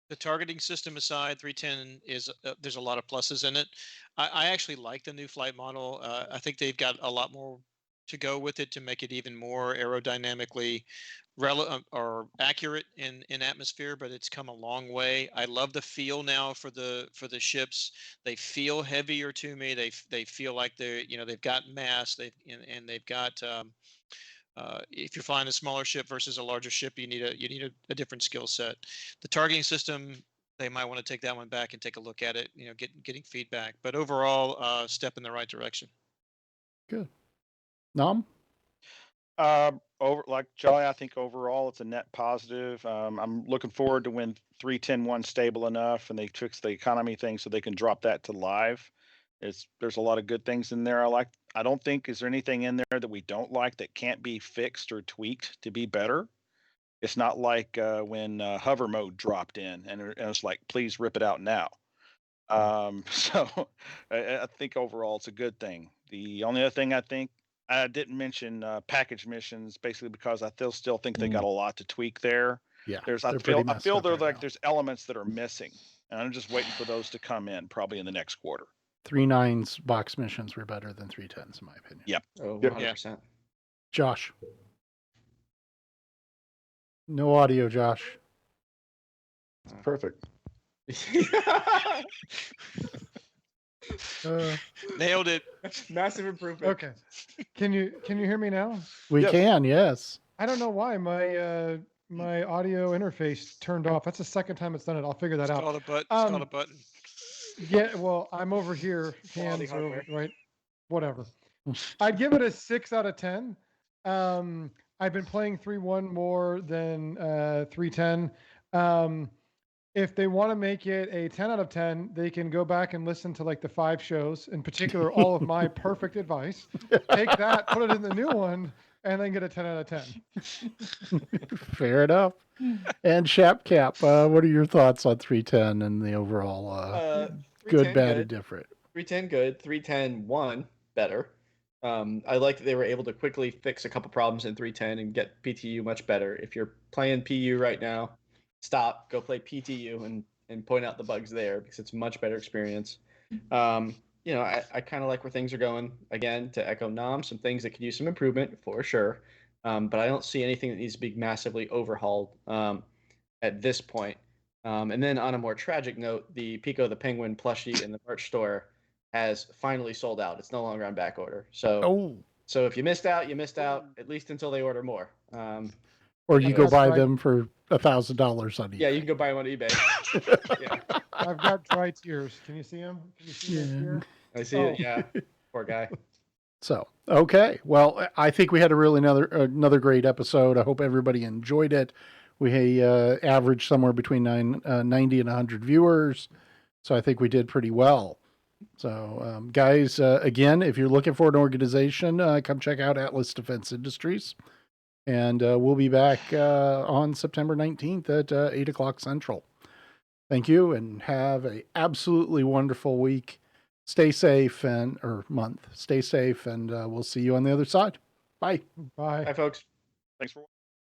the targeting system aside, 310 is there's a lot of pluses in it. I actually like the new flight model. I think they've got a lot more to go with it to make it even more aerodynamically relevant or accurate in atmosphere, but it's come a long way. I love the feel now for the ships. They feel heavier to me. They feel like they've got mass. And they've got if you're flying a smaller ship versus a larger ship, you need a different skill set. The targeting system, they might want to take that one back and take a look at it. Getting feedback. But overall, step in the right direction. Good. Nom? Over like Jolly, I think overall it's a net positive. I'm looking forward to when 310.1 stable enough and they fix the economy thing so they can drop that to live. There's a lot of good things in there. I don't think is there anything in there that we don't like that can't be fixed or tweaked to be better. It's not like when hover mode dropped in and it's like, please rip it out now. So I think overall it's a good thing. The only other thing I think I didn't mention package missions, basically because I still think they got a lot to tweak there. Yeah, I they're pretty feel messed up there right like now. there's elements that are missing, and I'm just waiting for those to come in probably in the next quarter. 3.9's box missions were better than 3.10's in my opinion. Yep. Oh, Yep. 100%. Josh. No audio, Josh. Perfect. Nailed it. Massive improvement. Okay. Can you hear me now? We Yes. can, yes. I don't know why my my audio interface turned off. That's the second time it's done it. I'll figure that It's out. called a button. It's called a button. Yeah, well, I'm over here. Quality Hands are over, hardware. right? Whatever. I'd give it a 6 out of 10. I've been playing 3.1 more than 3.10. If they want to make it a 10 out of 10, they can go back and listen to like the 5 shows, in particular, all of my perfect advice. Take that, put it in the new one, and then get a 10 out of 10. Fair enough. And Shapcap, what are your thoughts on 3.10 and the overall good, 310 bad, and different? 310 good, 310 1 better. I like that they were able to quickly fix a couple problems in 310 and get PTU much better. If you're playing PU right now, stop, go play PTU and point out the bugs there because it's a much better experience. I kind of like where things are going. Again, to echo Nam, some things that could use some improvement for sure. But I don't see anything that needs to be massively overhauled at this point. And then on a more tragic note, the Pico the Penguin plushie in the merch store has finally sold out. It's no longer on back order. So if you missed out, you missed out, at least until they order more. Or you go That's buy right. them for $1,000 on eBay. Yeah, you can go buy them on eBay. Yeah, I've got dry tears. Can you see them? Can you see them here? I see it. Yeah, poor guy. So, okay. Well, I think we had another great episode. I hope everybody enjoyed it. We averaged somewhere between 90 and 100 viewers. So I think we did pretty well. So, guys, again, if you're looking for an organization, come check out Atlas Defense Industries. And we'll be back on September 19th at 8 o'clock Central. Thank you, and have an absolutely wonderful week. Stay safe or month. Stay safe, and we'll see you on the other side. Bye. Bye. Bye, folks. Thanks for watching.